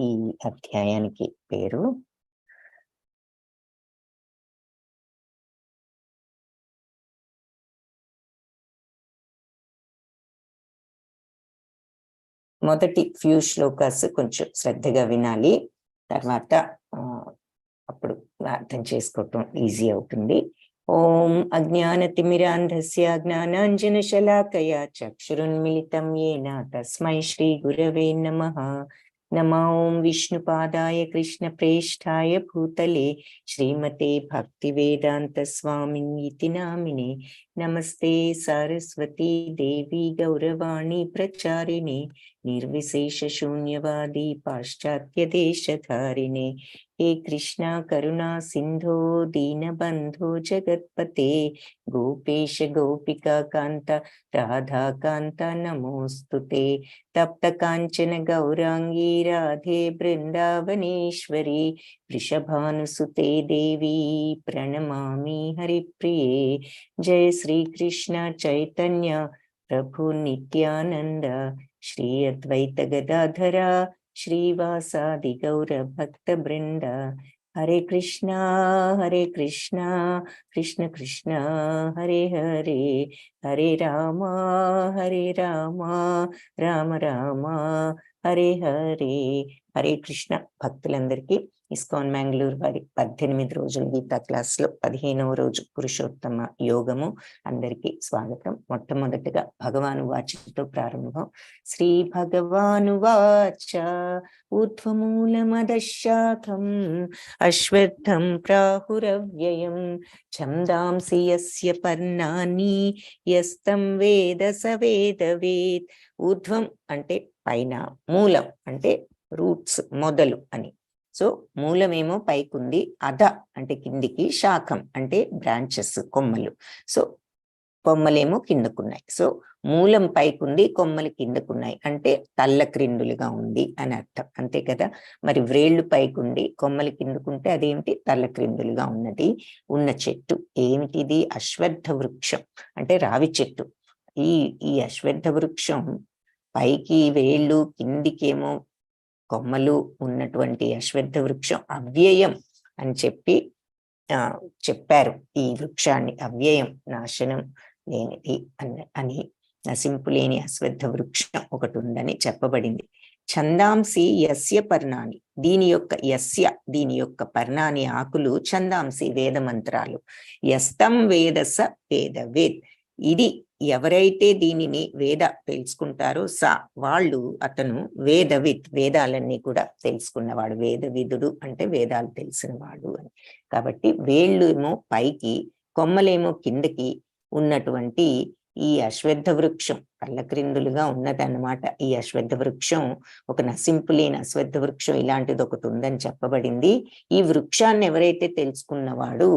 ఈ అధ్యాయానికి పేరు. మొదటి ఫ్యూ శ్లోకాస్ కొంచెం శ్రద్ధగా వినాలి, తర్వాత అప్పుడు అర్థం చేసుకోవటం ఈజీ అవుతుంది. ఓం అజ్ఞానతిమిరాంధస్య జ్ఞానాంజనశలాకయా చక్షురున్మిళితం యేన తస్మై శ్రీ గురవే నమః. నమో విష్ణుపాదాయ కృష్ణప్రేష్ఠాయ భూతలే శ్రీమతే భక్తివేదాంత స్వామినితి నామినే. నమస్తే సరస్వతీ దేవి గౌరవాణి ప్రచారిణే నిర్విశేష శూన్యవాది పాశ్చాత్య దేశధారిణే. హే కృష్ణ కరుణా సింధో దీనబంధో జగత్పతే గోపేశ గోపికా కాంత రాధాకాంత నమోస్తుతే. తప్త కాంచన గౌరాంగీ రాధే బృందావనేశ్వరి వృషభానుసుతే దేవి ప్రణమామి హరిప్రియే. జయ శ్రీకృష్ణ చైతన్య ప్రభు నిత్యానంద శ్రీ అద్వైత గదాధర శ్రీవాసాది గౌర భక్త బృంద. హరే కృష్ణ కృష్ణ కృష్ణ హరే హరే, హరే రామ రామ రామ హరే హరే. హరే కృష్ణ. భక్తులందరికీ ఇస్కాన్ మ్యాంగ్లూర్ వారి 18 రోజుల గీతా క్లాస్ లో 15వ రోజు పురుషోత్తమ యోగము. అందరికీ స్వాగతం. మొట్టమొదటిగా భగవాను వాచతో ప్రారంభం. శ్రీ భగవాను వాచ ఊర్ధ్వమూలమదశాఖం అశ్వత్థం ప్రాహురవ్యయం ఛందాంసి యస్య పర్ణాని యస్తం వేద స వేదవేత్. ఊర్ధ్వం అంటే పైన, మూలం అంటే రూట్స్ మొదలు అని. సో మూలమేమో పైకుంది, అధ అంటే కిందికి, శాఖం అంటే బ్రాంచెస్ కొమ్మలు. సో కొమ్మలేమో కిందకున్నాయి. సో మూలం పైకుంది, కొమ్మలు కిందకున్నాయి అంటే తల్ల క్రిందులుగా ఉంది అని అర్థం, అంతే కదా. మరి వ్రేళ్లు పైకుండి కొమ్మలు కిందకుంటే అదేమిటి? తల్ల క్రిందులుగా ఉన్నది ఉన్న చెట్టు. ఏమిటిది? అశ్వత్థ వృక్షం అంటే రావి చెట్టు. ఈ అశ్వత్థ వృక్షం పైకి వేళ్ళు, కిందికేమో కొమ్మలు ఉన్నటువంటి అశ్వత్థ వృక్షం అవ్యయం అని చెప్పారు. ఈ వృక్షాన్ని అవ్యయం, నాశనం లేనిది అని, నశింపు లేని అశ్వత్థ వృక్షం ఒకటి ఉందని చెప్పబడింది. ఛందాంసి యస్య పర్ణాని, దీని యొక్క పర్ణాని ఆకులు, ఛందాంసి వేద మంత్రాలు, యస్తం వేదస వేదవేద్. ఇది ఎవరైతే దీనిని వేద తెలుసుకుంటారో అతను వేదవిత్, వేదాలన్నీ కూడా తెలుసుకున్నవాడు. వేదవిదుడు అంటే వేదాలు తెలిసినవాడు అని. కాబట్టి వేళ్ళు ఏమో పైకి, కొమ్మలేమో కిందకి ఉన్నటువంటి ఈ అశ్వత్థ వృక్షం కళ్ళక్రిందులుగా ఉన్నదన్నమాట. ఈ అశ్వత్థ వృక్షం ఒక నశింపు లేని అశ్వత్థ వృక్షం ఇలాంటిది ఒకటి ఉందని చెప్పబడింది. ఈ వృక్షాన్ని ఎవరైతే తెలుసుకున్నవాడు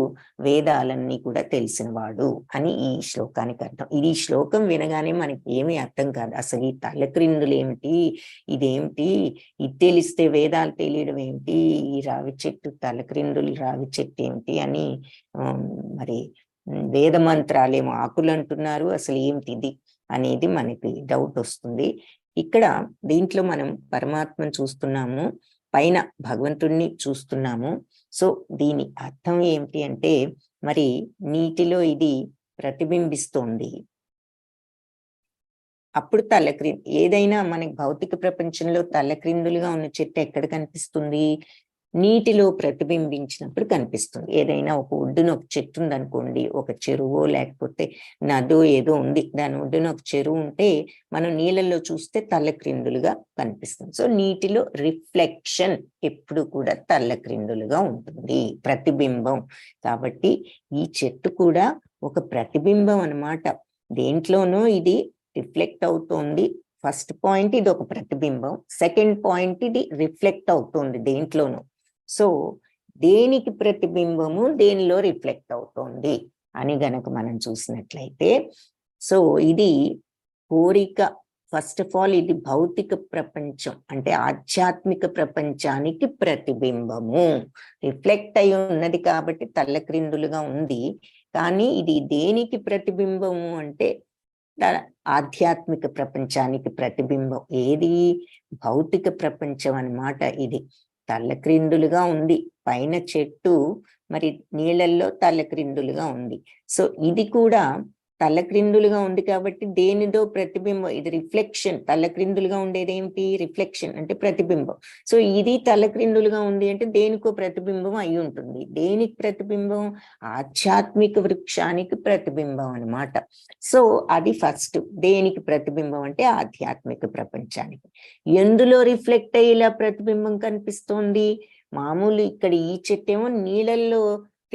వేదాలన్నీ కూడా తెలిసినవాడు అని ఈ శ్లోకానికి అర్థం. ఈ శ్లోకం వినగానే మనకి ఏమీ అర్థం కాదు. అసలు ఈ తలక్రిందులు ఏమిటి, ఇదేమిటి, ఇది తెలిస్తే వేదాలు తెలియడం ఏమిటి, ఈ రావి చెట్టు తలక్రిందులు రావి చెట్టు ఏమిటి అని మరి వేద మంత్రాలేమో ఆకులు అంటున్నారు, అసలు ఏమిటిది అనేది మనకి డౌట్ వస్తుంది. ఇక్కడ దీంట్లో మనం పరమాత్మను చూస్తున్నాము, పైన భగవంతుణ్ణి చూస్తున్నాము. సో దీని అర్థం ఏమిటి అంటే, మరి నీటిలో ఇది ప్రతిబింబిస్తోంది. అప్పుడు ఏదైనా మనకి భౌతిక ప్రపంచంలో తల్లక్రిందులుగా ఉన్న చెట్టు ఎక్కడ కనిపిస్తుంది? నీటిలో ప్రతిబింబించినప్పుడు కనిపిస్తుంది. ఏదైనా ఒక ఒడ్డున ఒక చెట్టు ఉందనుకోండి, ఒక చెరువో లేకపోతే నదో ఏదో ఉంది, దాని ఒడ్డున ఒక చెరువు ఉంటే మనం నీళ్ళల్లో చూస్తే తల్లక్రిందులుగా కనిపిస్తుంది. సో నీటిలో రిఫ్లెక్షన్ ఎప్పుడు కూడా తల్లక్రిందులుగా ఉంటుంది, ప్రతిబింబం. కాబట్టి ఈ చెట్టు కూడా ఒక ప్రతిబింబం అన్నమాట. దేంట్లోనూ ఇది రిఫ్లెక్ట్ అవుతోంది. ఫస్ట్ పాయింట్ ఇది ఒక ప్రతిబింబం, సెకండ్ పాయింట్ ఇది రిఫ్లెక్ట్ అవుతోంది దేంట్లోనూ. సో దేనికి ప్రతిబింబము, దేనిలో రిఫ్లెక్ట్ అవుతోంది అని గనక మనం చూసినట్లయితే, సో ఇది కోరిక. ఫస్ట్ ఆఫ్ ఆల్ ఇది భౌతిక ప్రపంచం అంటే ఆధ్యాత్మిక ప్రపంచానికి ప్రతిబింబము. రిఫ్లెక్ట్ అయి ఉన్నది కాబట్టి తల్లక్రిందులుగా ఉంది. కానీ ఇది దేనికి ప్రతిబింబము అంటే ఆధ్యాత్మిక ప్రపంచానికి ప్రతిబింబం. ఏది? భౌతిక ప్రపంచం అన్నమాట. ఇది తల్లక్రిందులుగా ఉంది. పైన చెట్టు మరి నీళ్ళల్లో తల్లక్రిందులుగా ఉంది. సో ఇది కూడా తల్లక్రిందులుగా ఉంది కాబట్టి దేనిదో ప్రతిబింబం. ఇది రిఫ్లెక్షన్. తల్లక్రిందులుగా ఉండేది ఏమిటి? రిఫ్లెక్షన్ అంటే ప్రతిబింబం. సో ఇది తల్లక్రిందులుగా ఉంది అంటే దేనికో ప్రతిబింబం అయి ఉంటుంది. దేనికి ప్రతిబింబం? ఆధ్యాత్మిక వృక్షానికి ప్రతిబింబం అన్నమాట. సో అది ఫస్ట్. దేనికి ప్రతిబింబం అంటే ఆధ్యాత్మిక ప్రపంచానికి. ఎందులో రిఫ్లెక్ట్ అయ్యి ఇలా ప్రతిబింబం కనిపిస్తోంది? మామూలు ఇక్కడ ఈ చెట్టు ఏమో నీళ్ళల్లో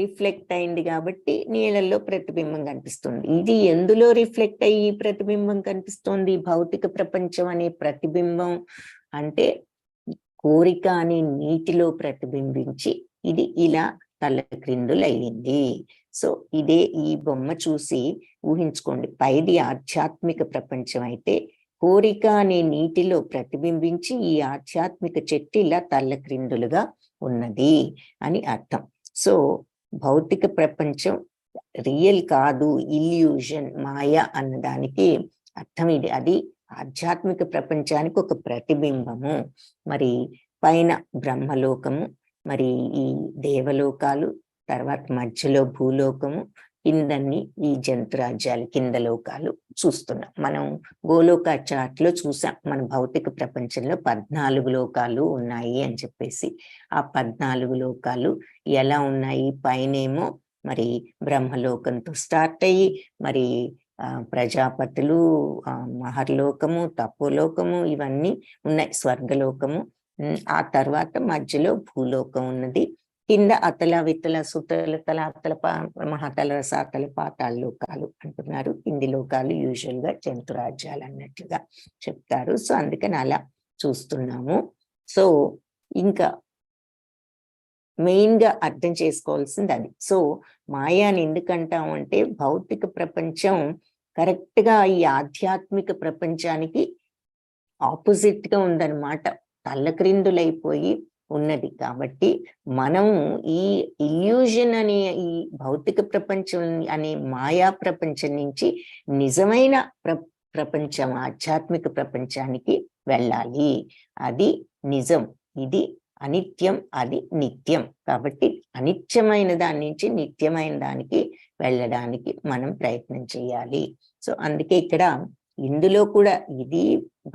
రిఫ్లెక్ట్ అయింది కాబట్టి నీళ్ళల్లో ప్రతిబింబం కనిపిస్తుంది. ఇది ఎందులో రిఫ్లెక్ట్ అయ్యి ప్రతిబింబం కనిపిస్తోంది? భౌతిక ప్రపంచం అనే ప్రతిబింబం అంటే కోరిక అనే నీటిలో ప్రతిబింబించి ఇది ఇలా తలక్రిందులయ్యింది. సో ఇదే ఈ బొమ్మ చూసి ఊహించుకోండి. పైది ఆధ్యాత్మిక ప్రపంచం అయితే కోరిక అనే నీటిలో ప్రతిబింబించి ఈ ఆధ్యాత్మిక చెట్టు ఇలా తల్లక్రిందులుగా ఉన్నది అని అర్థం. సో భౌతిక ప్రపంచం రియల్ కాదు, ఇల్యూషన్, మాయ అన్నదానికి అర్థం ఇది. అది ఆధ్యాత్మిక ప్రపంచానికి ఒక ప్రతిబింబము. మరి పైన బ్రహ్మలోకము, మరి ఈ దేవలోకాలు, తర్వాత మధ్యలో భూలోకము, కిందన్ని ఈ జంతురాజ్యాలు, కింద లోకాలు చూస్తున్నాం. మనం గోలోక చార్ట్ లో చూసాం. మన భౌతిక ప్రపంచంలో 14 లోకాలు ఉన్నాయి అని చెప్పేసి. ఆ 14 లోకాలు ఎలా ఉన్నాయి? పైనేమో మరి బ్రహ్మలోకంతో స్టార్ట్ అయ్యి మరి ప్రజాపతులు, మహర్లోకము, తపోలోకము ఇవన్నీ ఉన్నాయి, స్వర్గలోకము. ఆ తర్వాత మధ్యలో భూలోకం ఉన్నది. కింద అతల వితల సుతల తలాతల మహాతల సాతల పాతాళ లోకాలు అంటున్నారు. కింది లోకాలు యూజువల్ గా జంతురాజ్యాలు అన్నట్లుగా చెప్తారు. సో అందుకని అలా చూస్తున్నాము. సో ఇంకా మెయిన్ గా అర్థం చేసుకోవాల్సింది అది. సో మాయాని ఎందుకంటాం అంటే భౌతిక ప్రపంచం కరెక్ట్ గా ఈ ఆధ్యాత్మిక ప్రపంచానికి ఆపోజిట్ గా ఉందన్నమాట. తల్లక్రిందులైపోయి ఉన్నది. కాబట్టి మనం ఈ ఇల్యూజన్ అనే ఈ భౌతిక ప్రపంచం అనే మాయా ప్రపంచం నుంచి నిజమైన ప్రపంచం, ఆధ్యాత్మిక ప్రపంచానికి వెళ్ళాలి. అది నిజం, ఇది అనిత్యం, అది నిత్యం. కాబట్టి అనిత్యమైన దాని నుంచి నిత్యమైన దానికి వెళ్ళడానికి మనం ప్రయత్నం చేయాలి. సో అందుకే ఇక్కడ ఇందులో కూడా ఇది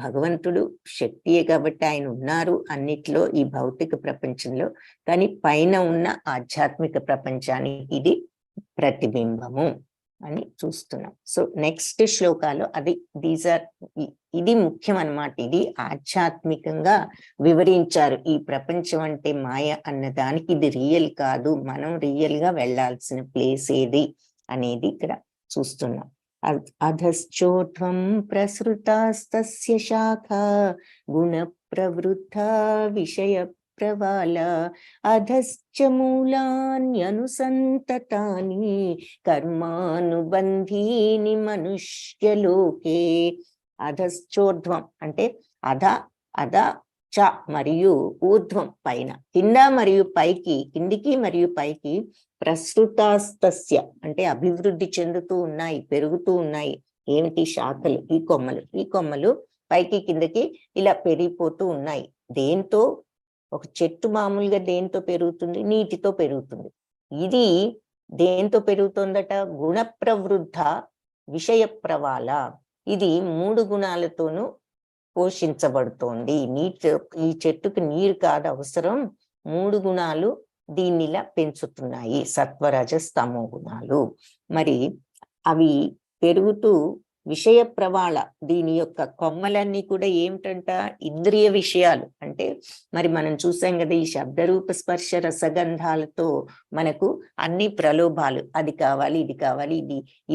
భగవంతుడు శక్తియే కాబట్టి ఆయన ఉన్నారు అన్నిట్లో ఈ భౌతిక ప్రపంచంలో. కానీ పైన ఉన్న ఆధ్యాత్మిక ప్రపంచానికి ఇది ప్రతిబింబము అని చూస్తున్నాం. సో నెక్స్ట్ శ్లోకాలు అది ఇది ముఖ్యం అన్నమాట. ఇది ఆధ్యాత్మికంగా వివరించారు. ఈ ప్రపంచం అంటే మాయ అన్నదానికి ఇది రియల్ కాదు, మనం రియల్ గా వెళ్లాల్సిన ప్లేస్ ఏది అనేది ఇక్కడ చూస్తున్నాం. అధశ్చోర్ధ్వం ప్రసృతాస్తస్య శాఖా గుణ ప్రవృద్ధ విషయ ప్రవాల అధశ్చ మూలాన్యనుసంతతాని కర్మానుబంధీని మనుష్యలోకే. అధశ్చోర్ధ్వం అంటే అధ చ మరియు ఊర్ధ్వం పైన, కింద మరియు పైకి, కిందికి మరియు పైకి, ప్రసృతాస్తస్య అంటే అభివృద్ధి చెందుతూ ఉన్నాయి, పెరుగుతూ ఉన్నాయి. ఏమిటి? శాఖలు, ఈ కొమ్మలు పైకి కిందకి ఇలా పెరిగిపోతూ ఉన్నాయి. దేంతో? ఒక చెట్టు మామూలుగా దేంతో పెరుగుతుంది? నీటితో పెరుగుతుంది. ఇది దేంతో పెరుగుతుందట? గుణ ప్రవృద్ధ విషయ ప్రవాల. ఇది 3 గుణాలతోనూ పోషించబడుతోంది. ఈ చెట్టుకి నీరు కాదు అవసరం, 3 గుణాలు దీనిలా పెంచుతున్నాయి, సత్వరజస్ తమో గుణాలు. మరి అవి పెరుగుతూ విషయ ప్రవాళ, దీని యొక్క కొమ్మలన్నీ కూడా ఏమిటంట? ఇంద్రియ విషయాలు. అంటే మరి మనం చూసాం కదా, ఈ శబ్దరూప స్పర్శ రసగంధాలతో మనకు అన్ని ప్రలోభాలు, అది కావాలి, ఇది కావాలి,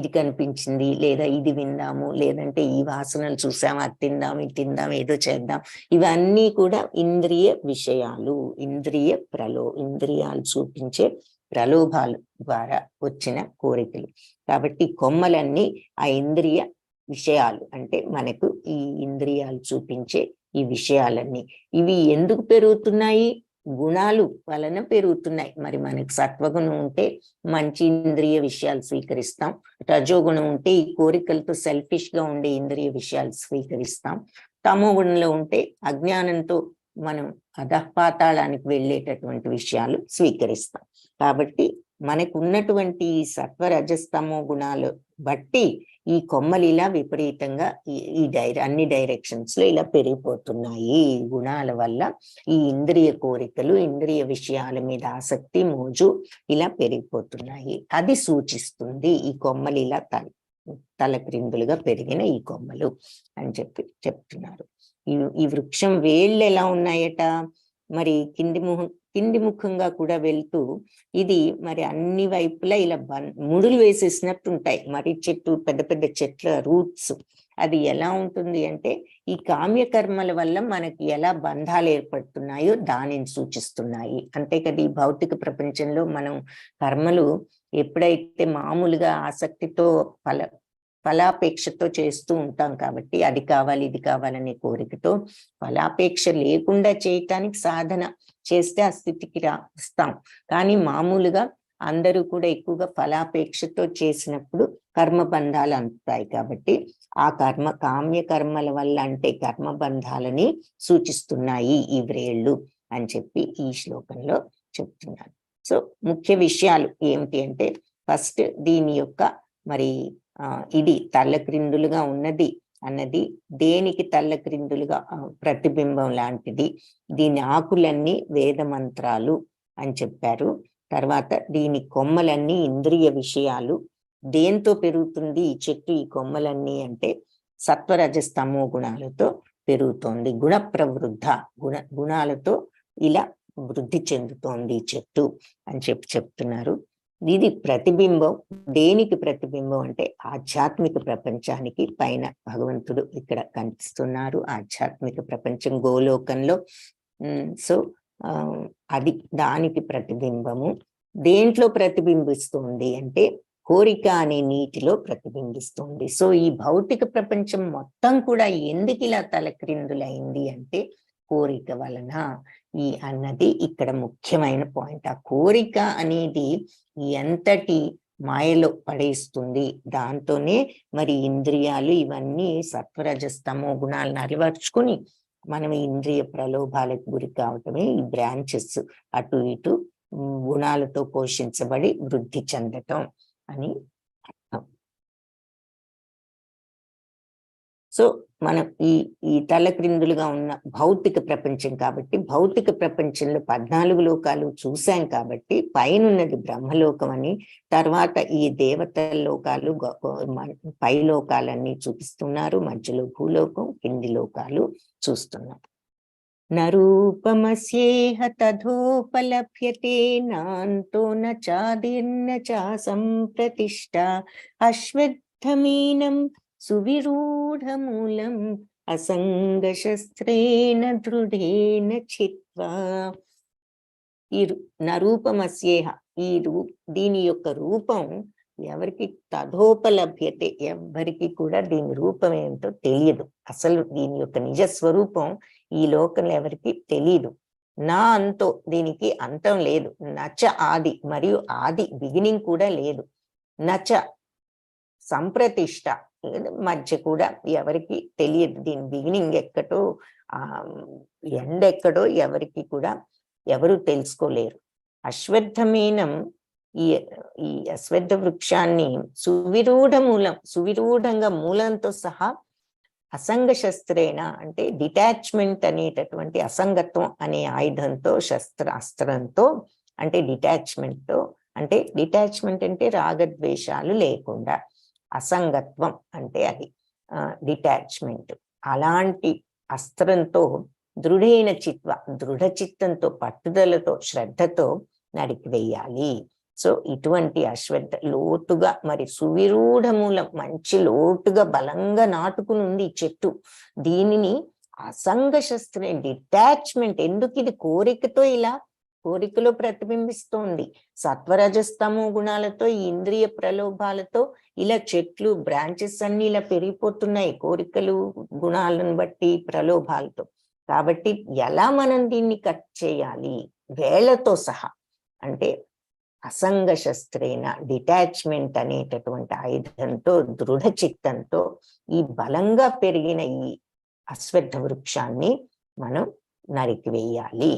ఇది కనిపించింది, లేదా ఇది విందాము, లేదంటే ఈ వాసనలు చూసాము, అది తిందాం, ఇది తిందాం, ఏదో చేద్దాం, ఇవన్నీ కూడా ఇంద్రియ విషయాలు, ఇంద్రియాలు చూపించే ప్రలోభాలు ద్వారా వచ్చిన కోరికలు. కాబట్టి కొమ్మలన్నీ ఆ ఇంద్రియ విషయాలు, అంటే మనకు ఈ ఇంద్రియాలు చూపించే ఈ విషయాలన్నీ. ఇవి ఎందుకు పెరుగుతున్నాయి? గుణాలు వలన పెరుగుతున్నాయి. మరి మనకి సత్వగుణం ఉంటే మంచి ఇంద్రియ విషయాలు స్వీకరిస్తాం, రజోగుణం ఉంటే ఈ కోరికలతో సెల్ఫిష్ గా ఉండే ఇంద్రియ విషయాలు స్వీకరిస్తాం, తమో గుణంలో ఉంటే అజ్ఞానంతో మనం అధఃపాతాళానికి వెళ్ళేటటువంటి విషయాలు స్వీకరిస్తాం. కాబట్టి మనకు ఉన్నటువంటి సత్వ రజస్తమో గుణాలు బట్టి ఈ కొమ్మలు ఇలా విపరీతంగా అన్ని డైరెక్షన్స్ లో ఇలా పెరిగిపోతున్నాయి. ఈ గుణాల వల్ల ఈ ఇంద్రియ కోరికలు, ఇంద్రియ విషయాల మీద ఆసక్తి, మోజు ఇలా పెరిగిపోతున్నాయి. అది సూచిస్తుంది ఈ కొమ్మలు ఇలా తలక్రిందులుగా పెరిగిన ఈ కొమ్మలు అని చెప్తున్నారు. ఈ వృక్షం వేళ్ళు ఎలా ఉన్నాయట, మరి కింది ముఖంగా కూడా వెళ్తూ ఇది మరి అన్ని వైపులా ఇలా ముడులు వేసేసినట్టు ఉంటాయి. మరి చెట్టు, పెద్ద పెద్ద చెట్ల రూట్స్ అది ఎలా ఉంటుంది అంటే ఈ కామ్యకర్మల వల్ల మనకి ఎలా బంధాలు ఏర్పడుతున్నాయో దానిని సూచిస్తున్నాయి. అంతే కదా, ఈ భౌతిక ప్రపంచంలో మనం కర్మలు ఎప్పుడైతే మామూలుగా ఆసక్తితో ఫలాపేక్షతో చేస్తూ ఉంటాం కాబట్టి అది కావాలి ఇది కావాలనే కోరికతో ఫలాపేక్ష లేకుండా చేయటానికి సాధన చేస్తే ఆ స్థితికి వస్తాం. కానీ మామూలుగా అందరూ కూడా ఎక్కువగా ఫలాపేక్షతో చేసినప్పుడు కర్మబంధాలు అందుతాయి. కాబట్టి ఆ కామ్య కర్మల వల్ల అంటే కర్మబంధాలని సూచిస్తున్నాయి ఈ వ్రేళ్ళు అని చెప్పి ఈ శ్లోకంలో చెప్తున్నారు. సో ముఖ్య విషయాలు ఏమిటి అంటే, ఫస్ట్ దీని యొక్క మరి ఇది తల్లక్రిందులుగా ఉన్నది అన్నది దేనికి తల్లక్రిందులుగా ప్రతిబింబం లాంటిది. దీని ఆకులన్నీ వేద మంత్రాలు అని చెప్పారు. తర్వాత దీని కొమ్మలన్నీ ఇంద్రియ విషయాలు. దేంతో పెరుగుతుంది ఈ చెట్టు, ఈ కొమ్మలన్నీ అంటే సత్వరజస్తమో గుణాలతో పెరుగుతోంది. గుణ ప్రవృద్ధ, గుణాలతో ఇలా వృద్ధి చెందుతోంది ఈ చెట్టు అని చెప్తున్నారు. ఇది ప్రతిబింబం. దేనికి ప్రతిబింబం అంటే ఆధ్యాత్మిక ప్రపంచానికి. పైన భగవంతుడు ఇక్కడ కనిపిస్తున్నారు, ఆధ్యాత్మిక ప్రపంచం గోలోకంలో. సో అది దానికి ప్రతిబింబము. దేంట్లో ప్రతిబింబిస్తుంది అంటే కోరిక అనే నీటిలో ప్రతిబింబిస్తుంది. సో ఈ భౌతిక ప్రపంచం మొత్తం కూడా ఎందుకు ఇలా తలక్రిందులైంది అంటే కోరిక వలన అన్నది ఇక్కడ ముఖ్యమైన పాయింట్. ఆ కోరిక అనేది ఎంతటి మాయలో పడేస్తుంది. దాంతోనే మరి ఇంద్రియాలు ఇవన్నీ సత్వరజస్తమో గుణాలను అరివర్చుకుని మనం ఇంద్రియ ప్రలోభాలకు గురి కావటమే ఈ బ్రాంచెస్ అటు ఇటు గుణాలతో పోషించబడి వృద్ధి చెందటం అని అర్థం. సో మనం ఈ తలక్రిందులుగా ఉన్న భౌతిక ప్రపంచం కాబట్టి భౌతిక ప్రపంచంలో 14 లోకాలు చూశాం కాబట్టి పైనున్నది బ్రహ్మలోకం అని, తర్వాత ఈ దేవతల లోకాలు పై లోకాలన్నీ చూపిస్తున్నారు, మధ్యలో భూలోకం, కింది లోకాలు చూస్తున్నారు. నరూపమస్యేహ తథోపలభ్యతే నాంతో నాదిర్న చ సంప్రతిష్ఠ అశ్వత్థమీనం సువిరూఢమూలం అసంగశస్త్రేణ దృఢేన చిత్వా. ఈ నరూపమస్యేహ, దీని యొక్క రూపం ఎవరికి తథోపలభ్యతే, ఎవరికి కూడా దీని రూపం ఏంటో తెలియదు. అసలు దీని యొక్క నిజ స్వరూపం ఈ లోకంలో ఎవరికి తెలియదు. నా అంతో, దీనికి అంతం లేదు. నచ ఆది, మరియు ఆది బిగినింగ్ కూడా లేదు. నచ సంప్రతిష్ఠ, మధ్య కూడా ఎవరికి తెలియదు. దీని బిగినింగ్ ఎక్కడో ఎండ్ ఎక్కడో ఎవరికి కూడా ఎవరు తెలుసుకోలేరు. అశ్వత్థమీనం, ఈ అశ్వత్థ వృక్షాన్ని సువిరూఢ మూలం, సువిరూఢంగా మూలంతో సహా అసంగ శస్త్రేణ అంటే డిటాచ్మెంట్ అనేటటువంటి అసంగత్వం అనే ఆయుధంతో అస్త్రంతో అంటే డిటాచ్మెంట్ అంటే రాగద్వేషాలు లేకుండా, అసంగత్వం అంటే అది డిటాచ్మెంట్. అలాంటి అస్త్రంతో దృఢైన చిత్వ, దృఢ చిత్తంతో, పట్టుదలతో, శ్రద్ధతో నరికివేయాలి. సో ఇటువంటి అశ్వత్థ లోతుగా మరి సువిరూఢ మూలం, మంచి లోటుగా బలంగా నాటుకుని ఉంది ఈ చెట్టు. దీనిని అసంగ శస్త్రే, డిటాచ్మెంట్. ఎందుకు ఇది కోరికతో, ఇలా కోరికలో ప్రతిబింబిస్తోంది. సత్వరజస్తమో గుణాలతో, ఈ ఇంద్రియ ప్రలోభాలతో ఇలా చెట్లు బ్రాంచెస్ అన్ని ఇలా పెరిగిపోతున్నాయి, కోరికలు గుణాలను బట్టి ప్రలోభాలతో. కాబట్టి ఎలా మనం దీన్ని కట్ చేయాలి, వేళ్లతో సహా, అంటే అసంగ శస్త్రేణ, డిటాచ్మెంట్ అనేటటువంటి ఆయుధంతో, దృఢ చిత్తంతో ఈ బలంగా పెరిగిన ఈ అశ్వత్థ వృక్షాన్ని మనం నరికివేయాలి.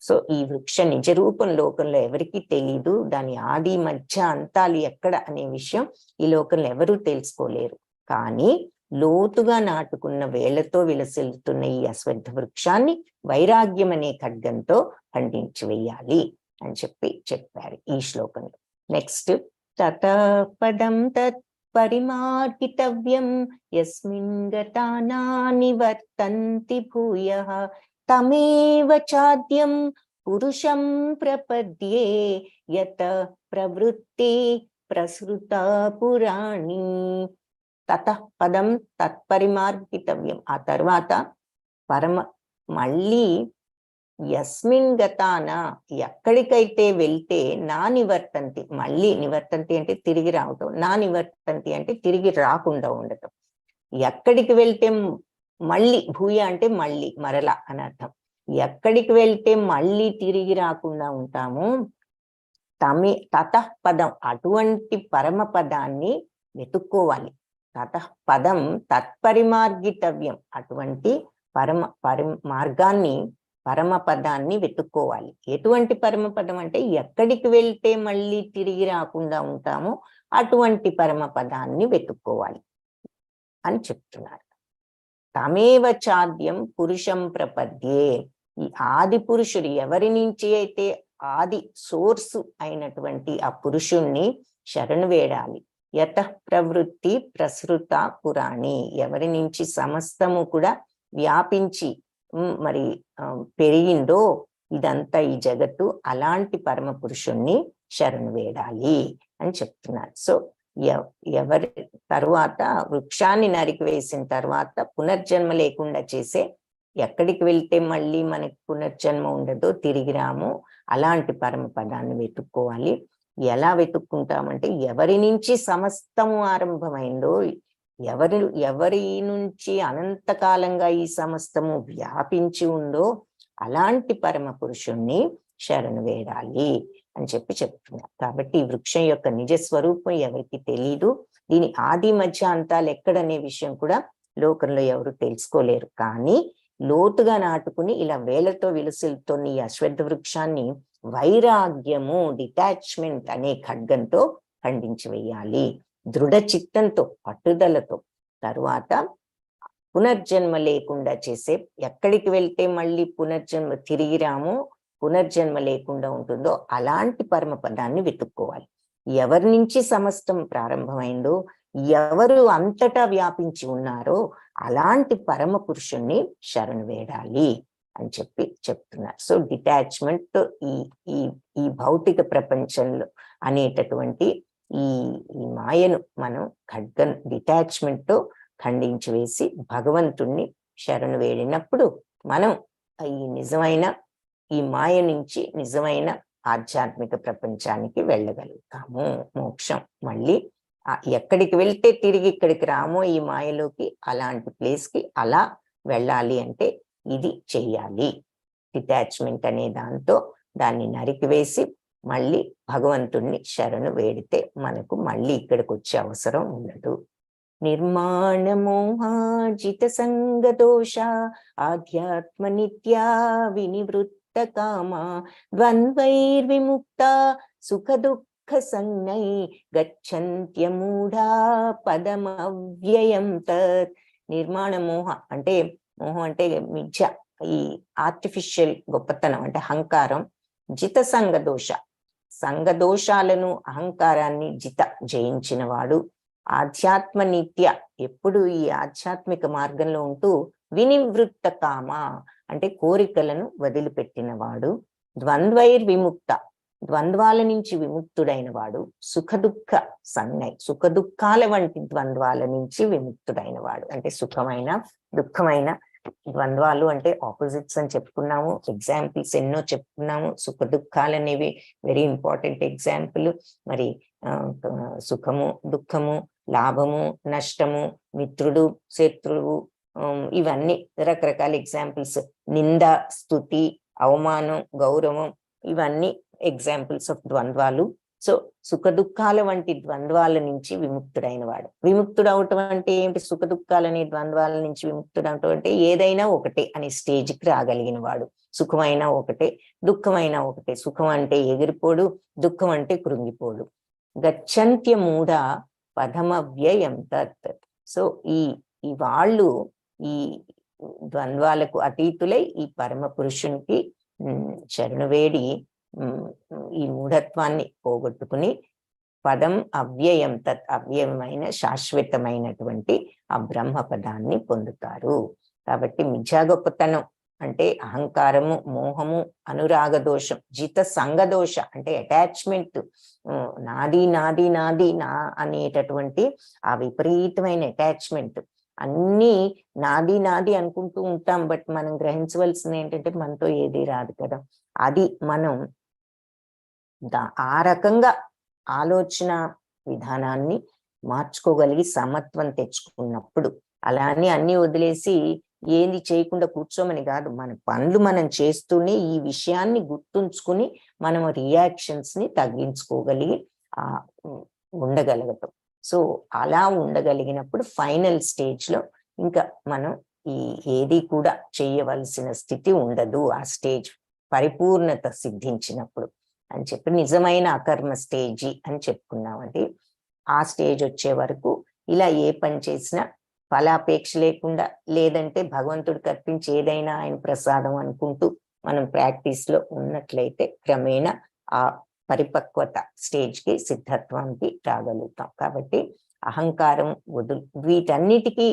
సో ఈ వృక్ష నిజ రూపం లోకంలో ఎవరికి తెలీదు, దాని ఆది మధ్య అంతాలు ఎక్కడ అనే విషయం ఈ లోకంలో ఎవరూ తెలుసుకోలేరు. కానీ లోతుగా నాటుకున్న వేళ్లతో విలసిల్లుతున్న ఈ అశ్వత్థ వృక్షాన్ని వైరాగ్యం అనే ఖడ్గంతో ఖండించి వేయాలి అని చెప్పారు ఈ శ్లోకంలో. నెక్స్ట్, తత పదం తత్ పరిమార్గితవ్యం యస్మిన్ గతానా నివర్తంతి భూయః తమేవ చాద్యం పురుషం ప్రపద్యే యత ప్రవృత్తి ప్రసృతా పురాణి. తత పదం తత్పరిమార్గితవ్యం, ఆ తర్వాత మళ్ళీ యస్మిన్ గతాన, ఎక్కడికైతే వెళ్తే నా నివర్తంతి, మళ్ళీ నివర్తంతి అంటే తిరిగి రావటం, నా నివర్తంతి అంటే తిరిగి రాకుండా ఉండటం. ఎక్కడికి వెళ్తే మళ్ళీ, భూయ అంటే మళ్ళీ, మరలా అని అర్థం. ఎక్కడికి వెళ్తే మళ్ళీ తిరిగి రాకుండా ఉంటాము, తతః పదం, అటువంటి పరమ పదాన్ని వెతుక్కోవాలి. తతః పదం తత్పరిమార్గితవ్యం, అటువంటి మార్గాన్ని, పరమ పదాన్ని వెతుక్కోవాలి. ఎటువంటి పరమ పదం అంటే ఎక్కడికి వెళ్తే మళ్ళీ తిరిగి రాకుండా ఉంటామో అటువంటి పరమ పదాన్ని వెతుక్కోవాలి అని చెప్తున్నారు. తమేవ చాద్యం పురుషం ప్రపద్యే, ఈ ఆది పురుషుడు, ఎవరి నుంచి అయితే ఆది సోర్సు అయినటువంటి ఆ పురుషుణ్ణి శరణు వేడాలి. యత ప్రవృత్తి ప్రసృత పురాణి, ఎవరి నుంచి సమస్తము కూడా వ్యాపించి మరి పెరిగిందో ఇదంతా ఈ జగత్తు, అలాంటి పరమ పురుషుణ్ణి శరణు వేడాలి అని చెప్తున్నారు. సో ఎవరి తరువాత వృక్షాన్ని నరికివేసిన తర్వాత పునర్జన్మ లేకుండా చేసే, ఎక్కడికి వెళ్తే మళ్ళీ మనకి పునర్జన్మ ఉండదో, తిరిగి రాము, అలాంటి పరమ పదాన్ని వెతుక్కోవాలి. ఎలా వెతుక్కుంటామంటే ఎవరి నుంచి సమస్తము ఆరంభమైందో, ఎవరి నుంచి అనంతకాలంగా ఈ సమస్తము వ్యాపించి ఉందో అలాంటి పరమ పురుషుణ్ణి శరణు వేడాలి అని చెప్తున్నారు. కాబట్టి ఈ వృక్షం యొక్క నిజ స్వరూపం ఎవరికి తెలీదు, దీని ఆది మధ్య అంతాలు ఎక్కడనే విషయం కూడా లోకంలో ఎవరు తెలుసుకోలేరు. కానీ లోతుగా నాటుకుని ఇలా వేలతో విలసిల్లుతున్న ఈ అశ్వత్థ వృక్షాన్ని వైరాగ్యము, డిటాచ్మెంట్ అనే ఖడ్గంతో ఖండించి వేయాలి, దృఢ చిత్తంతో, పట్టుదలతో. తరువాత పునర్జన్మ లేకుండా చేసే, ఎక్కడికి వెళ్తే మళ్ళీ పునర్జన్మ తిరిగి రాము, పునర్జన్మ లేకుండా ఉంటుందో అలాంటి పరమ పదాన్ని వెతుక్కోవాలి. ఎవరి నుంచి సమస్తం ప్రారంభమైందో, ఎవరు అంతటా వ్యాపించి ఉన్నారో అలాంటి పరమ పురుషుణ్ణి శరణు వేడాలి అని చెప్తున్నారు. సో డిటాచ్మెంట్, ఈ భౌతిక ప్రపంచంలో అనేటటువంటి ఈ మాయను మనం డిటాచ్మెంట్ తో ఖండించి వేసి భగవంతుణ్ణి శరణు వేడినప్పుడు మనం ఈ మాయ నుంచి నిజమైన ఆధ్యాత్మిక ప్రపంచానికి వెళ్ళగలుగుతాము. మోక్షం, మళ్ళీ ఎక్కడికి వెళ్తే తిరిగి ఇక్కడికి రామో ఈ మాయలోకి, అలాంటి ప్లేస్ కి అలా వెళ్ళాలి అంటే ఇది చెయ్యాలి. డిటాచ్మెంట్ అనే దాంతో దాన్ని నరికివేసి మళ్ళీ భగవంతుణ్ణి శరణు వేడితే మనకు మళ్ళీ ఇక్కడికి వచ్చే అవసరం ఉండదు. నిర్మాణ మోహాజిత సంగదోష ఆధ్యాత్మ నిత్యా వినివృత్త కామ ద్వంద్వైర్విముక్త సుఖ దుఃఖ సంజ్ఞై గచ్చంత్యమూఢా పదమవ్యయం తత్. నిర్మాణ మోహం అంటే మిథ్య, ఈ ఆర్టిఫిషియల్ గొప్పతనం అంటే అహంకారం. జిత సంగదోష, సంగదోషాలను, అహంకారాన్ని జయించిన వాడు. ఆధ్యాత్మ నిత్య, ఎప్పుడు ఈ ఆధ్యాత్మిక మార్గంలో ఉంటూ వినివృత్త కామ అంటే కోరికలను వదిలిపెట్టిన వాడు. ద్వంద్వైర్విముక్త, ద్వంద్వాల నుంచి విముక్తుడైన వాడు. సుఖ దుఃఖ సంజ్ఞై, సుఖ దుఃఖాల వంటి ద్వంద్వాల నుంచి విముక్తుడైన వాడు. అంటే సుఖమైన దుఃఖమైన, ద్వంద్వాలు అంటే ఆపోజిట్స్ అని చెప్పుకున్నాము, ఎగ్జాంపుల్స్ ఎన్నో చెప్పుకున్నాము. సుఖ దుఃఖాలు అనేవి వెరీ ఇంపార్టెంట్ ఎగ్జాంపుల్. మరి సుఖము, దుఃఖము, లాభము, నష్టము, మిత్రుడు, శత్రువు, ఇవన్నీ రకరకాల ఎగ్జాంపుల్స్. నింద, స్తుతి, అవమానం, గౌరవం, ఇవన్నీ ఎగ్జాంపుల్స్ ఆఫ్ ద్వంద్వాలు. సో సుఖ దుఃఖాల వంటి ద్వంద్వాల నుంచి విముక్తుడైన వాడు. విముక్తుడు అవటం అంటే ఏంటి? సుఖ దుఃఖాలనే ద్వంద్వాల నుంచి విముక్తుడు అవటం అంటే ఏదైనా ఒకటే అనే స్టేజ్కి రాగలిగిన వాడు. సుఖమైనా ఒకటే, దుఃఖమైనా ఒకటే. సుఖం అంటే ఎగిరిపోడు, దుఃఖం అంటే కృంగిపోడు. గచ్చంత్యమూఢ పదమవ్యయం తత్. సో ఈ వాళ్ళు ఈ ద్వంద్వాలకు అతీతులై ఈ పరమ పురుషునికి శరణు వేడి ఈ మూఢత్వాన్ని పోగొట్టుకుని పదం అవ్యయం తత్, అవ్యయమైన శాశ్వతమైనటువంటి ఆ బ్రహ్మ పదాన్ని పొందుతారు. కాబట్టి మిథ్యా గొప్పతనం అంటే అహంకారము, మోహము, అనురాగ దోషం, జిత సంగదోష అంటే అటాచ్మెంట్, నాది నాది నాది నా అనేటటువంటి ఆ విపరీతమైన అటాచ్మెంట్. అన్నీ నాది నాది అనుకుంటూ ఉంటాం, బట్ మనం గ్రహించవలసింది ఏంటంటే మనతో ఏది రాదు కదా. అది మనం ఆ రకంగా ఆలోచన విధానాన్ని మార్చుకోగలిగి సమత్వం తెచ్చుకున్నప్పుడు, అలానే అన్ని వదిలేసి ఏది చేయకుండా కూర్చోమని కాదు, మన పనులు మనం చేస్తూనే ఈ విషయాన్ని గుర్తుంచుకుని మనం రియాక్షన్స్ ని తగ్గించుకోగలిగి ఉండగలగటం. సో అలా ఉండగలిగినప్పుడు ఫైనల్ స్టేజ్ లో ఇంకా మనం ఏది కూడా చేయవలసిన స్థితి ఉండదు. ఆ స్టేజ్ పరిపూర్ణత సిద్ధించినప్పుడు అని చెప్పి నిజమైన అకర్మ స్టేజీ అని చెప్పుకున్నామండి. ఆ స్టేజ్ వచ్చే వరకు ఇలా ఏ పని చేసినా ఫలాపేక్ష లేకుండా, లేదంటే భగవంతుడికి అర్పించి ఏదైనా ఆయన ప్రసాదం అనుకుంటూ మనం ప్రాక్టీస్ లో ఉన్నట్లయితే క్రమేణా ఆ పరిపక్వత స్టేజ్కి, సిద్ధత్వానికి రాగలుగుతాం. కాబట్టి అహంకారం వీటన్నిటికీ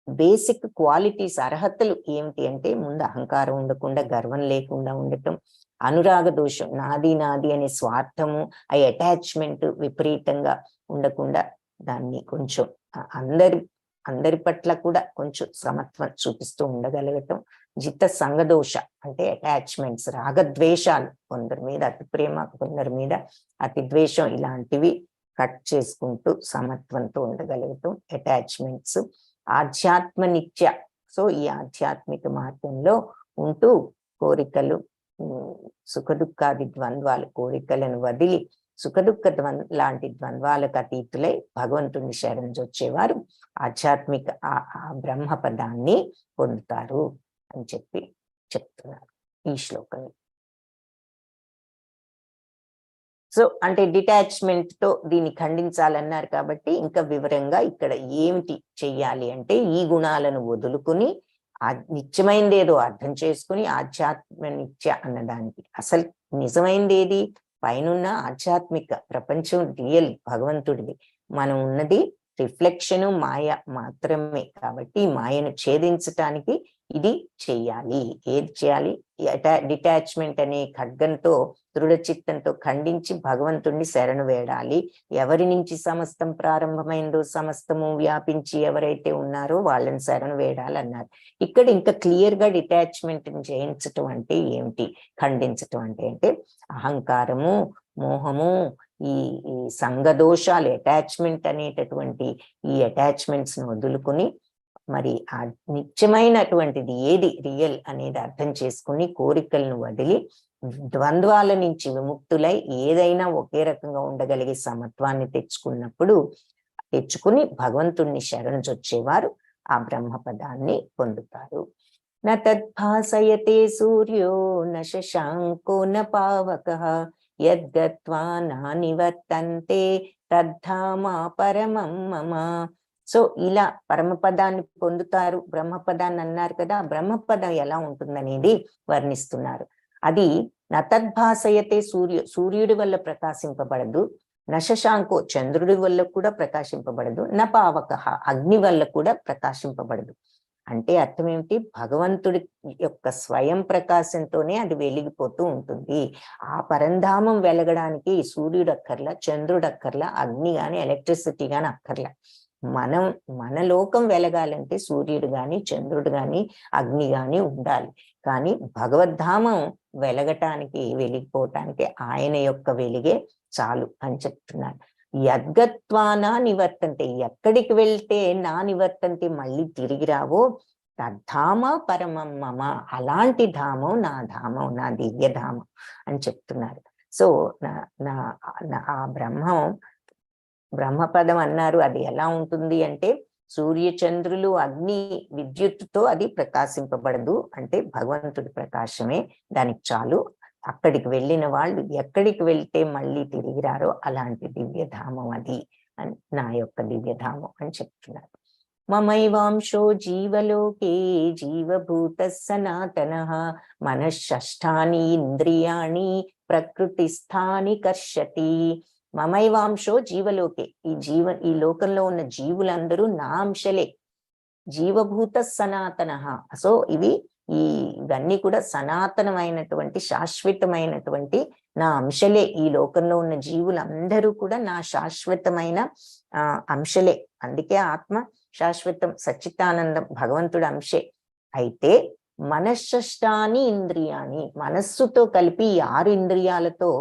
బేసిక్ క్వాలిటీస్, అర్హతలు ఏమిటి అంటే ముందు అహంకారం ఉండకుండా, గర్వం లేకుండా ఉండటం, అనురాగ దోషం, నాది నాది అనే స్వార్థము, ఆ అటాచ్మెంట్ విపరీతంగా ఉండకుండా దాన్ని కొంచెం అందరి పట్ల కూడా కొంచెం సమత్వం చూపిస్తూ ఉండగలగటం, జిత సంగదోష అంటే అటాచ్మెంట్స్, రాగద్వేషాలు, కొందరి మీద అతి ప్రేమ, కొందరి మీద అతి ద్వేషం, ఇలాంటివి కట్ చేసుకుంటూ సమత్వంతో ఉండగలగటం, అటాచ్మెంట్స్. ఆధ్యాత్మ నిత్య, సో ఈ ఆధ్యాత్మిక మార్గంలో ఉంటూ కోరికలు, సుఖదుఖాది ద్వంద్వాలు, కోరికలను వదిలి సుఖదుఖ లాంటి ద్వంద్వాలకు అతీతులై భగవంతుని శరణొచ్చేవారు ఆధ్యాత్మిక ఆ బ్రహ్మ పదాన్ని పొందుతారు అని చెప్తున్నారు ఈ శ్లోకంలో. సో అంటే డిటాచ్మెంట్ తో దీన్ని ఖండించాలన్నారు కాబట్టి ఇంకా వివరంగా ఇక్కడ ఏమిటి చెయ్యాలి అంటే ఈ గుణాలను వదులుకుని నిత్యమైనది ఏదో అర్థం చేసుకుని ఆధ్యాత్మ నిత్య అన్నదానికి అసలు నిజమైనది ఏది? పైనున్న ఆధ్యాత్మిక ప్రపంచం రియల్ భగవంతుడిది, మనం ఉన్నది రిఫ్లెక్షన్, మాయ మాత్రమే. కాబట్టి ఈ మాయను ఛేదించటానికి ఇది చెయ్యాలి. ఏది చేయాలి? డిటాచ్మెంట్ అనే ఖడ్గంతో, దృఢ చిత్తంతో ఖండించి భగవంతుణ్ణి శరణు వేడాలి. ఎవరి నుంచి సమస్తం ప్రారంభమైందో, సమస్తము వ్యాపించి ఎవరైతే ఉన్నారో వాళ్ళని శరణు వేడాలన్నారు. ఇక్కడ ఇంకా క్లియర్ గా డిటాచ్మెంట్ జయించటం అంటే ఏమిటి, ఖండించటం అంటే అహంకారము, మోహము, ఈ సంగదోషాలు, అటాచ్మెంట్ అనేటటువంటి ఈ అటాచ్మెంట్స్ ను వదులుకుని మరి ఆ నిత్యమైనటువంటిది ఏది రియల్ అనేది అర్థం చేసుకుని కోరికలను వదిలి ద్వంద్వాల నుంచి విముక్తులై ఏదైనా ఒకే రకంగా ఉండగలిగే సమత్వాన్ని తెచ్చుకుని భగవంతుణ్ణి శరణొచ్చేవారు ఆ బ్రహ్మ పదాన్ని పొందుతారు. న తద్భాసయతే సూర్యో న శశాంకో న పావకః యద్గత్వా నానివర్తంతే తద్ధామా పరమం మమ. సో ఇలా పరమపదాన్ని పొందుతారు, బ్రహ్మపదాన్ని అన్నారు కదా. బ్రహ్మపదం ఎలా ఉంటుందనేది వర్ణిస్తున్నారు. అది నతద్భాసయతే సూర్యుడి వల్ల ప్రకాశింపబడదు, నశశాంకో చంద్రుడి వల్ల కూడా ప్రకాశింపబడదు, న పావకః అగ్ని వల్ల కూడా ప్రకాశింపబడదు. అంటే అర్థం ఏమిటి? భగవంతుడి యొక్క స్వయం ప్రకాశంతోనే అది వెలిగిపోతూ ఉంటుంది. ఆ పరంధామం వెలగడానికి సూర్యుడు అక్కర్లా, చంద్రుడు అక్కర్లా, అగ్ని గాని ఎలక్ట్రిసిటీ గాని అక్కర్లా. మన లోకం వెలగాలంటే సూర్యుడు గాని, చంద్రుడు గాని, అగ్ని గాని ఉండాలి. కానీ భగవద్ధామం వెలగటానికి, వెలిగిపోవటానికి ఆయన యొక్క వెలిగే చాలు అని చెప్తున్నారు. యద్గత్వానా నివర్తంతే, ఎక్కడికి వెళ్తే నా నివర్తంతే మళ్ళీ తిరిగి రావో, తద్ధామ పరమం మమ, అలాంటి ధామం నా ధామం, నా దివ్యధామం అని చెప్తున్నారు. సో ఆ బ్రహ్మపదం అన్నారు. అది ఎలా ఉంటుంది అంటే సూర్య చంద్రులు అగ్ని విద్యుత్తుతో అది ప్రకాశింపబడదు, అంటే భగవంతుడి ప్రకాశమే దానికి చాలు. అక్కడికి వెళ్ళిన వాళ్ళు ఎక్కడికి వెళ్తే మళ్ళీ తిరిగి రారో అలాంటి దివ్యధామం అది, నా యొక్క దివ్యధామం అని చెప్తున్నారు. మమైవాంశో జీవలోకే జీవభూత సనాతనః మనఃషష్ఠాని ఇంద్రియాణి ప్రకృతిస్థాని కర్షతి. మమైవాంశో జీవలోకే, ఈ లోకంలో ఉన్న జీవులందరూ నా అంశలే. జీవభూత సనాతనః, సో ఇవన్నీ కూడా సనాతనమైనటువంటి శాశ్వతమైనటువంటి నా అంశలే. ఈ లోకంలో ఉన్న జీవులందరూ కూడా నా శాశ్వతమైన అంశలే. అందుకే ఆత్మ శాశ్వతం, సచ్చితానందం, భగవంతుడి అంశే. అయితే మనశ్శష్టాని ఇంద్రియాని, మనస్సుతో కలిపి 6 ఇంద్రియాలతో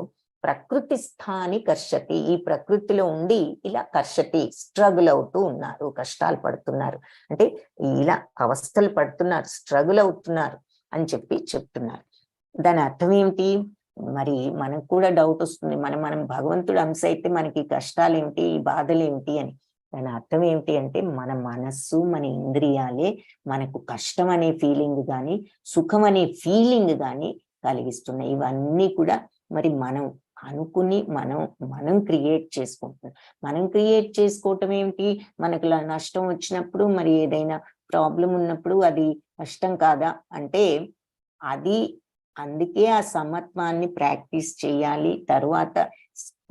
ప్రకృతి స్థాని కర్షతి, ఈ ప్రకృతిలో ఉండి ఇలా కర్షతి, స్ట్రగుల్ అవుతూ ఉన్నారు, కష్టాలు పడుతున్నారు, అంటే ఇలా అవస్థలు పడుతున్నారు, స్ట్రగుల్ అవుతున్నారు అని చెప్తున్నారు. దాని అర్థం ఏమిటి? మరి మనకు కూడా డౌట్ వస్తుంది, మనం భగవంతుడు అంశ అయితే మనకి కష్టాలు ఏమిటి, ఈ బాధలు ఏమిటి అని. దాని అర్థం ఏమిటి అంటే మన మనస్సు, మన ఇంద్రియాలే మనకు కష్టం అనే ఫీలింగ్ కానీ సుఖం అనే ఫీలింగ్ కానీ కలిగిస్తున్నాయి. ఇవన్నీ కూడా మరి మనం అనుకుని మనం క్రియేట్ చేసుకుంటున్నాం. మనం క్రియేట్ చేసుకోవటం ఏమిటి? మనకు నష్టం వచ్చినప్పుడు, మరి ఏదైనా ప్రాబ్లం ఉన్నప్పుడు అది కష్టం కాదా అంటే అది, అందుకే ఆ సమత్వాన్ని ప్రాక్టీస్ చేయాలి. తరువాత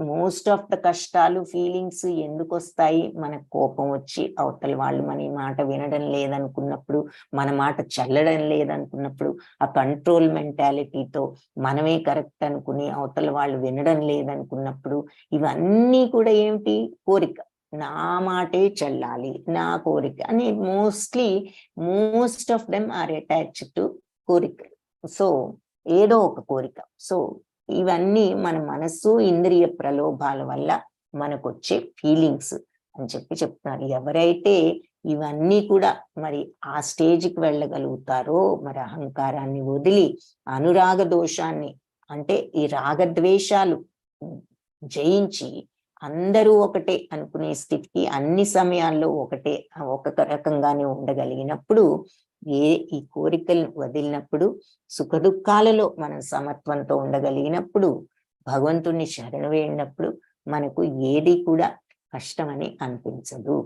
మోస్ట్ ఆఫ్ ద కష్టాలు ఫీలింగ్స్ ఎందుకు వస్తాయి? మనకు కోపం వచ్చి అవతల వాళ్ళు మన మాట వినడం లేదనుకున్నప్పుడు, మన మాట చల్లడం లేదనుకున్నప్పుడు, ఆ కంట్రోల్ మెంటాలిటీతో మనమే కరెక్ట్ అనుకుని అవతల వాళ్ళు వినడం లేదనుకున్నప్పుడు, ఇవన్నీ కూడా ఏమిటి? కోరిక. నా మాటే చెల్లాలి, నా కోరిక అని most of them are attached to కోరిక. సో ఏదో ఒక కోరిక. సో ఇవన్నీ మన మనస్సు ఇంద్రియ ప్రలోభాల వల్ల మనకు వచ్చే ఫీలింగ్స్ అని చెప్తున్నారు. ఎవరైతే ఇవన్నీ కూడా మరి ఆ స్టేజ్కి వెళ్ళగలుగుతారో, మరి అహంకారాన్ని వదిలి అనురాగ దోషాన్ని, అంటే ఈ రాగద్వేషాలు జయించి అందరూ ఒకటే అనుకునే స్థితికి, అన్ని సమయాల్లో ఒక రకంగానే ఉండగలిగినప్పుడు, ఈ కోరికలు వదిలినప్పుడు, సుఖ దుఃఖాలలో మనం సమత్వంతో ఉండగలిగినప్పుడు, భగవంతుణ్ణి శరణు వేడినప్పుడు మనకు ఏది కూడా కష్టమని అనిపించదు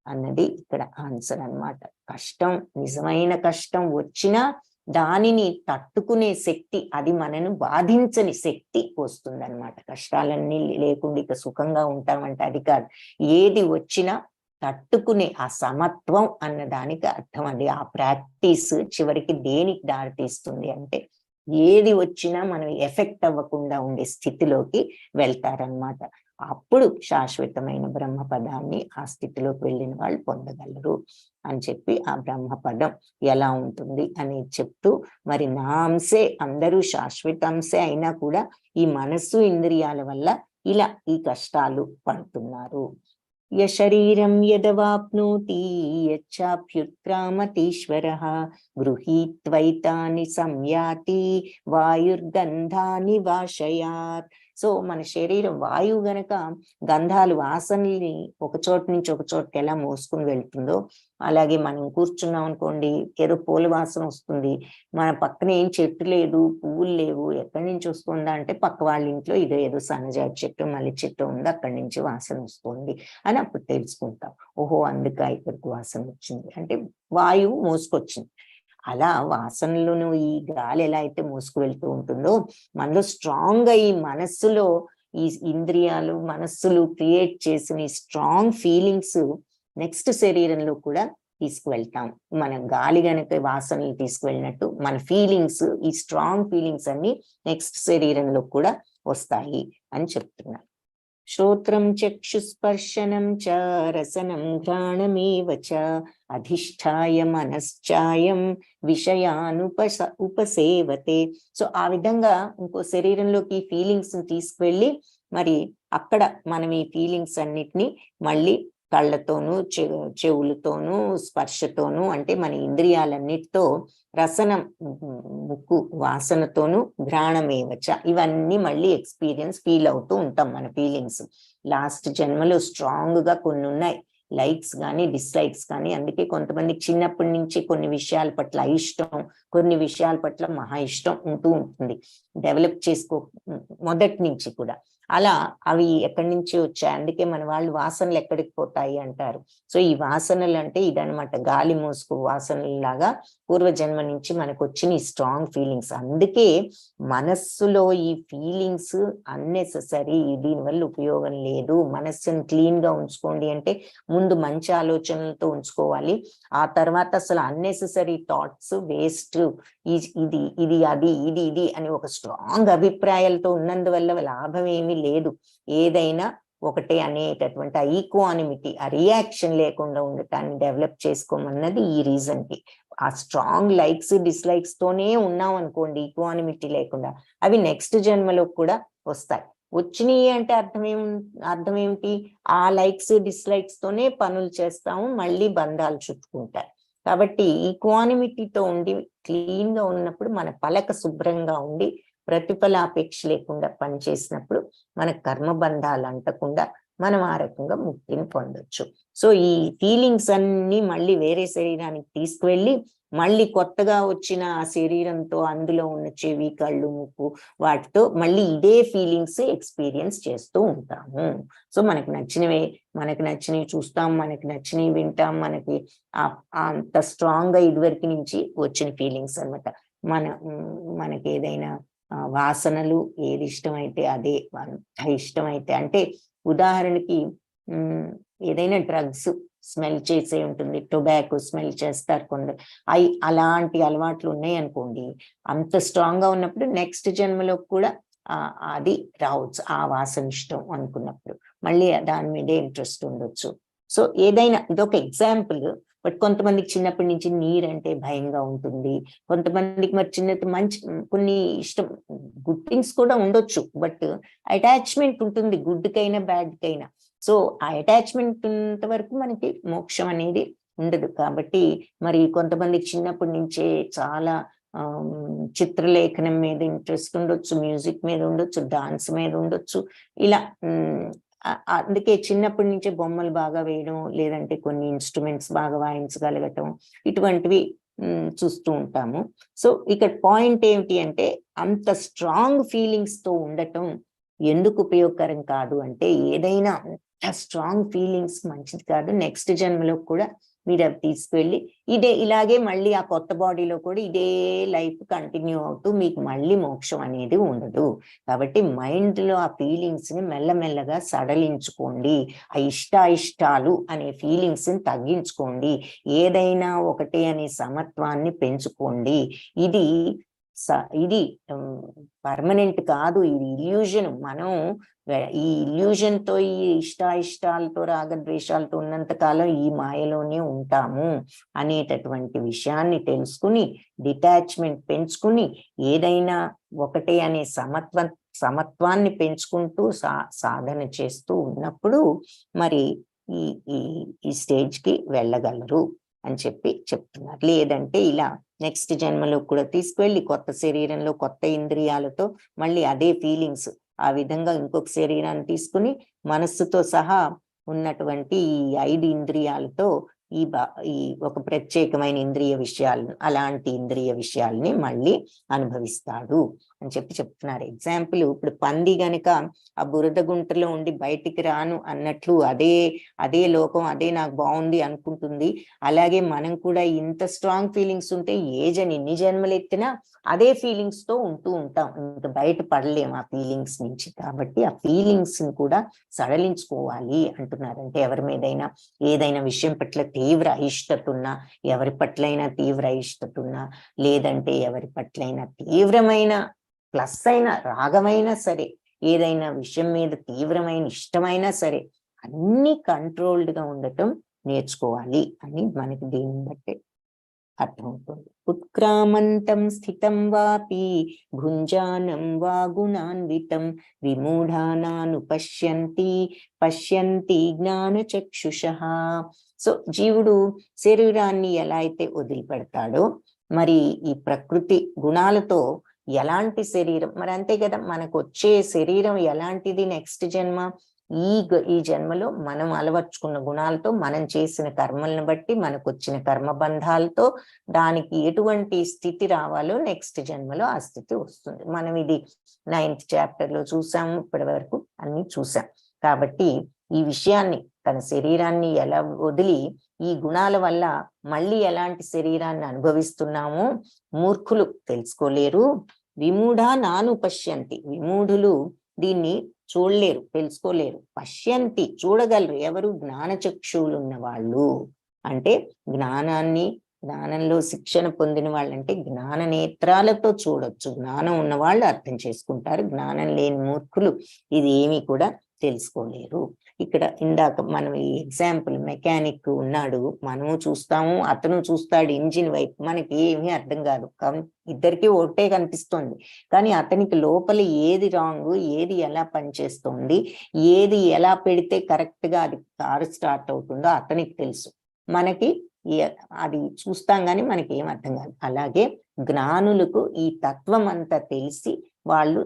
అన్నది ఇక్కడ ఆన్సర్ అన్నమాట. కష్టం, నిజమైన కష్టం వచ్చినా దానిని తట్టుకునే శక్తి, అది మనను బాధించని శక్తి వస్తుందన్నమాట. కష్టాలన్నీ లేకుండా ఇక సుఖంగా ఉంటామంటే అది కాదు. ఏది వచ్చినా తట్టుకునే ఆ సమత్వం అన్న దానికి అర్థం అది. ఆ ప్రాక్టీస్ చివరికి దేనికి దారితీస్తుంది అంటే, ఏది వచ్చినా మనం ఎఫెక్ట్ అవ్వకుండా ఉండే స్థితిలోకి వెళ్తారనమాట. అప్పుడు శాశ్వతమైన బ్రహ్మపదాన్ని ఆ స్థితిలోకి వెళ్ళిన వాళ్ళు పొందగలరు అని చెప్పి, ఆ బ్రహ్మపదం ఎలా ఉంటుంది అని చెప్తూ, మరి నా అంశే, అందరూ శాశ్వత అంశే అయినా కూడా ఈ మనస్సు ఇంద్రియాల వల్ల ఇలా ఈ కష్టాలు పడుతున్నారు. యశరీరం యదవాప్నోతి యచ్చాప్యుత్క్రామతీశ్వరః గృహీత్వైతాని సంయాతి వాయుర్గంధాని వాశయాత్. సో మన శరీరం వాయువు గనక గంధాలు, వాసనల్ని ఒక చోటు నుంచి ఒక చోటుకి ఎలా మోసుకుని వెళ్తుందో, అలాగే మనం కూర్చున్నాం అనుకోండి, ఏదో పూల వాసన వస్తుంది, మన పక్కన ఏం చెట్టు లేదు, పువ్వులు లేవు, ఎక్కడి నుంచి వస్తుందా అంటే పక్క వాళ్ళ ఇంట్లో ఏదో సన్నజాతి చెట్టు, మల్లి చెట్టు ఉంది, అక్కడి నుంచి వాసన వస్తుంది అని అప్పుడు తెలుసుకుంటాం. ఓహో, అందుక ఇక్కడికి వాసన వచ్చింది అంటే వాయువు మోసుకొచ్చింది. అలా వాసనలను ఈ గాలి ఎలా అయితే మోసుకు వెళ్తూ ఉంటుందో, మనలో స్ట్రాంగ్ గా ఈ మనస్సులో ఈ ఇంద్రియాలు, మనస్సులు క్రియేట్ చేసిన ఈ స్ట్రాంగ్ ఫీలింగ్స్ నెక్స్ట్ శరీరంలో కూడా తీసుకువెళ్తాం. మన గాలి గనక వాసనలు తీసుకువెళ్ళినట్టు మన ఫీలింగ్స్, ఈ స్ట్రాంగ్ ఫీలింగ్స్ అన్ని నెక్స్ట్ శరీరంలో కూడా వస్తాయి అని చెప్తున్నారు. శ్రోత్రం చక్షుస్పర్శనం చ రసనం ఘ్రాణమేవ చ అధిష్ఠాయ మనశ్చాయం ఉపసేవతే. సో ఆ విధంగా ఇంకో శరీరంలోకి ఫీలింగ్స్ తీసుకువెళ్ళి మరి అక్కడ మనం ఈ ఫీలింగ్స్ అన్నిటినీ మళ్ళీ కళ్ళతోనూ చెవులతోనూ స్పర్శతోనూ అంటే మన ఇంద్రియాలన్నిటితో రసనం ముక్కు వాసనతోనూ ఘ్రాణమేవచ ఇవన్నీ మళ్ళీ ఎక్స్పీరియన్స్ ఫీల్ అవుతూ ఉంటాం. మన ఫీలింగ్స్ లాస్ట్ జన్మలో స్ట్రాంగ్ గా కొన్ని ఉన్నాయి, లైక్స్ కానీ డిస్లైక్స్ కానీ. అందుకే కొంతమందికి చిన్నప్పటి నుంచి కొన్ని విషయాల పట్ల ఇష్టం, కొన్ని విషయాల పట్ల మహా ఇష్టం ఉంటూ ఉంటుంది డెవలప్ చేసుకో మొదటి నుంచి కూడా. అలా అవి ఎక్కడి నుంచి వచ్చాయి, అందుకే మన వాళ్ళు వాసనలు ఎక్కడికి పోతాయి అంటారు. సో ఈ వాసనలు అంటే ఇదనమాట, గాలి మోసుకు వాసనలాగా పూర్వజన్మ నుంచి మనకు వచ్చిన ఈ స్ట్రాంగ్ ఫీలింగ్స్. అందుకే మనస్సులో ఈ ఫీలింగ్స్ అన్నెసెసరీ, దీనివల్ల ఉపయోగం లేదు. మనస్సును క్లీన్ గా ఉంచుకోండి అంటే ముందు మంచి ఆలోచనలతో ఉంచుకోవాలి. ఆ తర్వాత అసలు అన్నెసెసరీ థాట్స్ వేస్ట్, ఇది ఇది అది ఇది ఇది అని ఒక స్ట్రాంగ్ అభిప్రాయాలతో ఉన్నందువల్ల లాభం ఏమీ లేదు. ఏదైనా ఒకటే అనేటటువంటి ఆ ఈక్వానిమిటీ, ఆ రియాక్షన్ లేకుండా ఉండటాన్ని డెవలప్ చేసుకోమన్నది ఈ రీజన్ కి. ఆ స్ట్రాంగ్ లైక్స్ డిస్లైక్స్ తోనే ఉన్నాం అనుకోండి, ఈక్వానిమిటీ లేకుండా, అవి నెక్స్ట్ జన్మలో కూడా వస్తాయి. వచ్చినాయి అంటే అర్థం ఏమిటి, ఆ లైక్స్ డిస్లైక్స్ తోనే పనులు చేస్తాము, మళ్ళీ బంధాలు చుట్టుకుంటాయి. కాబట్టి ఈక్వానిమిటీతో ఉండి క్లీన్ గా ఉన్నప్పుడు మన పలక శుభ్రంగా ఉండి ప్రతిఫలాపేక్ష లేకుండా పనిచేసినప్పుడు మన కర్మబంధాలు అంటకుండా మనం ఆ రకంగా ముక్తిని పొందొచ్చు. సో ఈ ఫీలింగ్స్ అన్ని మళ్ళీ వేరే శరీరానికి తీసుకువెళ్ళి మళ్ళీ కొత్తగా వచ్చిన ఆ శరీరంతో అందులో ఉన్న చెవి కళ్ళు ముక్కు వాటితో మళ్ళీ ఇదే ఫీలింగ్స్ ఎక్స్పీరియన్స్ చేస్తూ ఉంటాము. సో మనకు నచ్చినవి చూస్తాం, మనకి నచ్చినవి వింటాం. మనకి అంత స్ట్రాంగ్ గా ఇదివరకు నుంచి వచ్చిన ఫీలింగ్స్ అనమాట. మనకి ఏదైనా వాసనలు ఏది ఇష్టమైతే అదే ఇష్టమైతే, అంటే ఉదాహరణకి ఏదైనా డ్రగ్స్ స్మెల్ చేసే ఉంటుంది, టొబాకో స్మెల్ చేస్తారు కొందరు, అలాంటి అలవాట్లు ఉన్నాయి అనుకోండి, అంత స్ట్రాంగ్ గా ఉన్నప్పుడు నెక్స్ట్ జన్మలో కూడా అది రావచ్చు. ఆ వాసన ఇష్టం అనుకున్నప్పుడు మళ్ళీ దాని మీదే ఇంట్రెస్ట్ ఉండొచ్చు. సో ఏదైనా ఇదొక ఎగ్జాంపుల్. బట్ కొంతమందికి చిన్నప్పటి నుంచి నీరంటే భయంగా ఉంటుంది, కొంతమందికి మరి మంచి కొన్ని ఇష్టం, గుడ్ థింగ్స్ కూడా ఉండొచ్చు, బట్ అటాచ్మెంట్ ఉంటుంది గుడ్ కైనా బ్యాడ్ కైనా. సో ఆ అటాచ్మెంట్ ఉన్నంత వరకు మనకి మోక్షం అనేది ఉండదు. కాబట్టి మరి కొంతమందికి చిన్నప్పటి నుంచే చాలా చిత్రలేఖనం మీద ఇంట్రెస్ట్ ఉండొచ్చు, మ్యూజిక్ మీద ఉండొచ్చు, డాన్స్ మీద ఉండొచ్చు. ఇలా అందుకే చిన్నప్పటి నుంచే బొమ్మలు బాగా వేయడం, లేదంటే కొన్ని ఇన్స్ట్రుమెంట్స్ బాగా వాయించగలగటం, ఇటువంటివి చూస్తూ ఉంటాము. సో ఇక్కడ పాయింట్ ఏమిటి అంటే, అంత స్ట్రాంగ్ ఫీలింగ్స్ తో ఉండటం ఎందుకు ఉపయోగకరం కాదు అంటే, ఏదైనా స్ట్రాంగ్ ఫీలింగ్స్ మంచిది కాదు. నెక్స్ట్ జన్మలో కూడా మీరు అవి తీసుకువెళ్ళి ఇలాగే మళ్ళీ ఆ కొత్త బాడీలో కూడా ఇదే లైఫ్ కంటిన్యూ అవుతూ మీకు మళ్ళీ మోక్షం అనేది ఉండదు. కాబట్టి మైండ్ లో ఆ ఫీలింగ్స్ ని మెల్లమెల్లగా సడలించుకోండి. ఆ ఇష్టాలు అనే ఫీలింగ్స్ ని తగ్గించుకోండి. ఏదైనా ఒకటే అనే సమత్వాన్ని పెంచుకోండి. ఇది పర్మనెంట్ కాదు, ఇది ఇల్యూజన్. మనం ఈ ఇల్యూజన్ తో, ఈ ఇష్టాలతో, రాగద్వేషాలతో ఉన్నంత కాలం ఈ మాయలోనే ఉంటాము అనేటటువంటి విషయాన్ని తెలుసుకుని డిటాచ్మెంట్ పెంచుకుని ఏదైనా ఒకటే అనే సమత్వాన్ని పెంచుకుంటూ సాధన చేస్తూ ఉన్నప్పుడు మరి ఈ స్టేజ్ కి వెళ్ళగలరు అని చెప్తున్నారు. లేదంటే ఇలా నెక్స్ట్ జన్మలో కూడా తీసుకువెళ్ళి కొత్త శరీరంలో కొత్త ఇంద్రియాలతో మళ్ళీ అదే ఫీలింగ్స్, ఆ విధంగా ఇంకొక శరీరాన్ని తీసుకుని మనస్సుతో సహా ఉన్నటువంటి ఈ 5 ఇంద్రియాలతో ఈ ఒక ప్రత్యేకమైన అలాంటి ఇంద్రియ విషయాలని మళ్ళీ అనుభవిస్తాడు అని చెప్తున్నారు. ఎగ్జాంపుల్, ఇప్పుడు పంది గనక ఆ బురద గుంటలో ఉండి బయటికి రాను అన్నట్లు అదే లోకం, అదే నాకు బాగుంది అనుకుంటుంది. అలాగే మనం కూడా ఇంత స్ట్రాంగ్ ఫీలింగ్స్ ఉంటే ఎన్ని జన్మలు ఎత్తినా అదే ఫీలింగ్స్ తో ఉంటూ ఉంటాం, ఇంకా బయట పడలేము ఆ ఫీలింగ్స్ నుంచి. కాబట్టి ఆ ఫీలింగ్స్ ని కూడా సడలించుకోవాలి అంటున్నారు. అంటే ఎవరి మీదైనా ఏదైనా విషయం పట్ల తీవ్ర అయిష్టత ఉన్నా, ఎవరి పట్లైనా తీవ్ర అయిష్టత ఉన్నా, లేదంటే ఎవరి పట్లైనా తీవ్రమైన ప్లస్ అయిన రాగమైనా సరే, ఏదైనా విషయం మీద తీవ్రమైన ఇష్టమైనా సరే అన్ని కంట్రోల్డ్ గా ఉండటం నేర్చుకోవాలి అని మనకి దీన్ని బట్టి అర్థమవుతుంది. ఉత్క్రామంతం స్థితం వాపి భుంజానం వా గుణాన్వితం విమూఢానాను పశ్యంతి జ్ఞానచక్షుషః. సో జీవుడు శరీరాన్ని ఎలా అయితే వదిలిపెడతాడో మరి ఈ ప్రకృతి గుణాలతో ఎలాంటి శరీరం మరి అంతే కదా, మనకు వచ్చే శరీరం ఎలాంటిది నెక్స్ట్ జన్మ, ఈ జన్మలో మనం అలవర్చుకున్న గుణాలతో మనం చేసిన కర్మలను బట్టి మనకు వచ్చిన కర్మబంధాలతో దానికి ఎటువంటి స్థితి రావాలో నెక్స్ట్ జన్మలో ఆ స్థితి వస్తుంది. మనం ఇది 9th చాప్టర్ లో చూసాము, ఇప్పటి వరకు అన్ని చూసాం. కాబట్టి ఈ విషయాన్ని తన శరీరాన్ని ఎలా వదిలి ఈ గుణాల వల్ల మళ్ళీ ఎలాంటి శరీరాన్ని అనుభవిస్తున్నామో మూర్ఖులు తెలుసుకోలేరు. విమూఢా నాను పశ్యంతి, విమూఢులు దీన్ని చూడలేరు, తెలుసుకోలేరు. పశ్యంతి చూడగలరు ఎవరు, జ్ఞానచక్షువులు ఉన్న వాళ్ళు. అంటే జ్ఞానంలో శిక్షణ పొందిన వాళ్ళంటే జ్ఞాన నేత్రాలతో చూడొచ్చు, జ్ఞానం ఉన్న వాళ్ళు అర్థం చేసుకుంటారు. జ్ఞానం లేని మూర్ఖులు ఇది ఏమీ కూడా తెలుసుకోలేరు. ఇక్కడ ఇందాక మనం ఈ ఎగ్జాంపుల్, మెకానిక్ ఉన్నాడు, మనము చూస్తాము, అతను చూస్తాడు ఇంజిన్ వైపు, మనకి ఏమీ అర్థం కాదు, ఇద్దరికి ఒకటే కనిపిస్తుంది. కానీ అతనికి లోపల ఏది రాంగ్, ఏది ఎలా పనిచేస్తుంది, ఏది ఎలా పెడితే కరెక్ట్ గా అది కారు స్టార్ట్ అవుతుందో అతనికి తెలుసు. మనకి అది చూస్తాం కానీ మనకి ఏం అర్థం కాదు. అలాగే జ్ఞానులకు ఈ తత్వం అంతా తెలిసి వాళ్ళు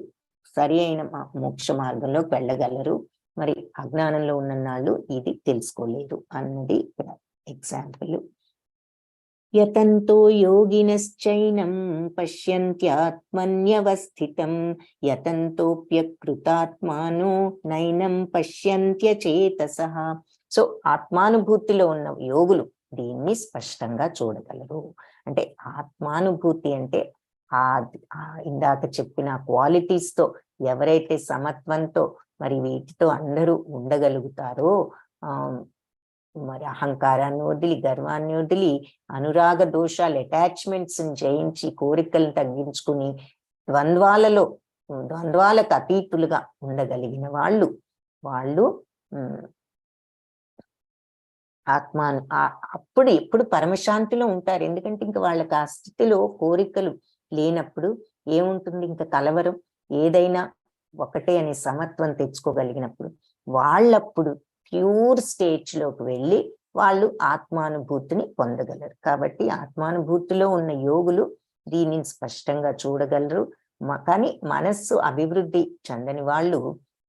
సరి అయిన మోక్ష మార్గంలోకి వెళ్ళగలరు. మరి అజ్ఞానంలో ఉన్న వాళ్ళు ఇది తెలుసుకోలేరు అన్నది ఇక్కడ ఎగ్జాంపుల్. యతంతో యోగినశ్చైనం పశ్యంత్యాత్మన్యవస్థితం యతంతోప్యకృతాత్మానో నైనం పశ్యంత్యచేతసః. సో ఆత్మానుభూతిలో ఉన్న యోగులు దీన్ని స్పష్టంగా చూడగలరు. అంటే ఆత్మానుభూతి అంటే ఇందాక చెప్పిన క్వాలిటీస్ తో ఎవరైతే సమత్వంతో మరి వీటితో అందరూ ఉండగలుగుతారో, మరి అహంకారాన్ని వదిలి, గర్వాన్ని వదిలి, అనురాగ దోషాలు, అటాచ్మెంట్స్ జయించి, కోరికలను తగ్గించుకుని ద్వంద్వాలకు అతీతులుగా ఉండగలిగిన వాళ్ళు అప్పుడు ఎప్పుడు పరమశాంతిలో ఉంటారు. ఎందుకంటే ఇంకా వాళ్ళకి ఆ స్థితిలో కోరికలు లేనప్పుడు ఏముంటుంది, ఇంకా కలవరం, ఏదైనా ఒకటే అనే సమత్వం తెచ్చుకోగలిగినప్పుడు వాళ్ళప్పుడు ప్యూర్ స్టేజ్ లోకి వెళ్ళి వాళ్ళు ఆత్మానుభూతిని పొందగలరు. కాబట్టి ఆత్మానుభూతిలో ఉన్న యోగులు దీనిని స్పష్టంగా చూడగలరు. కానీ మనస్సు అభివృద్ధి చెందని వాళ్ళు,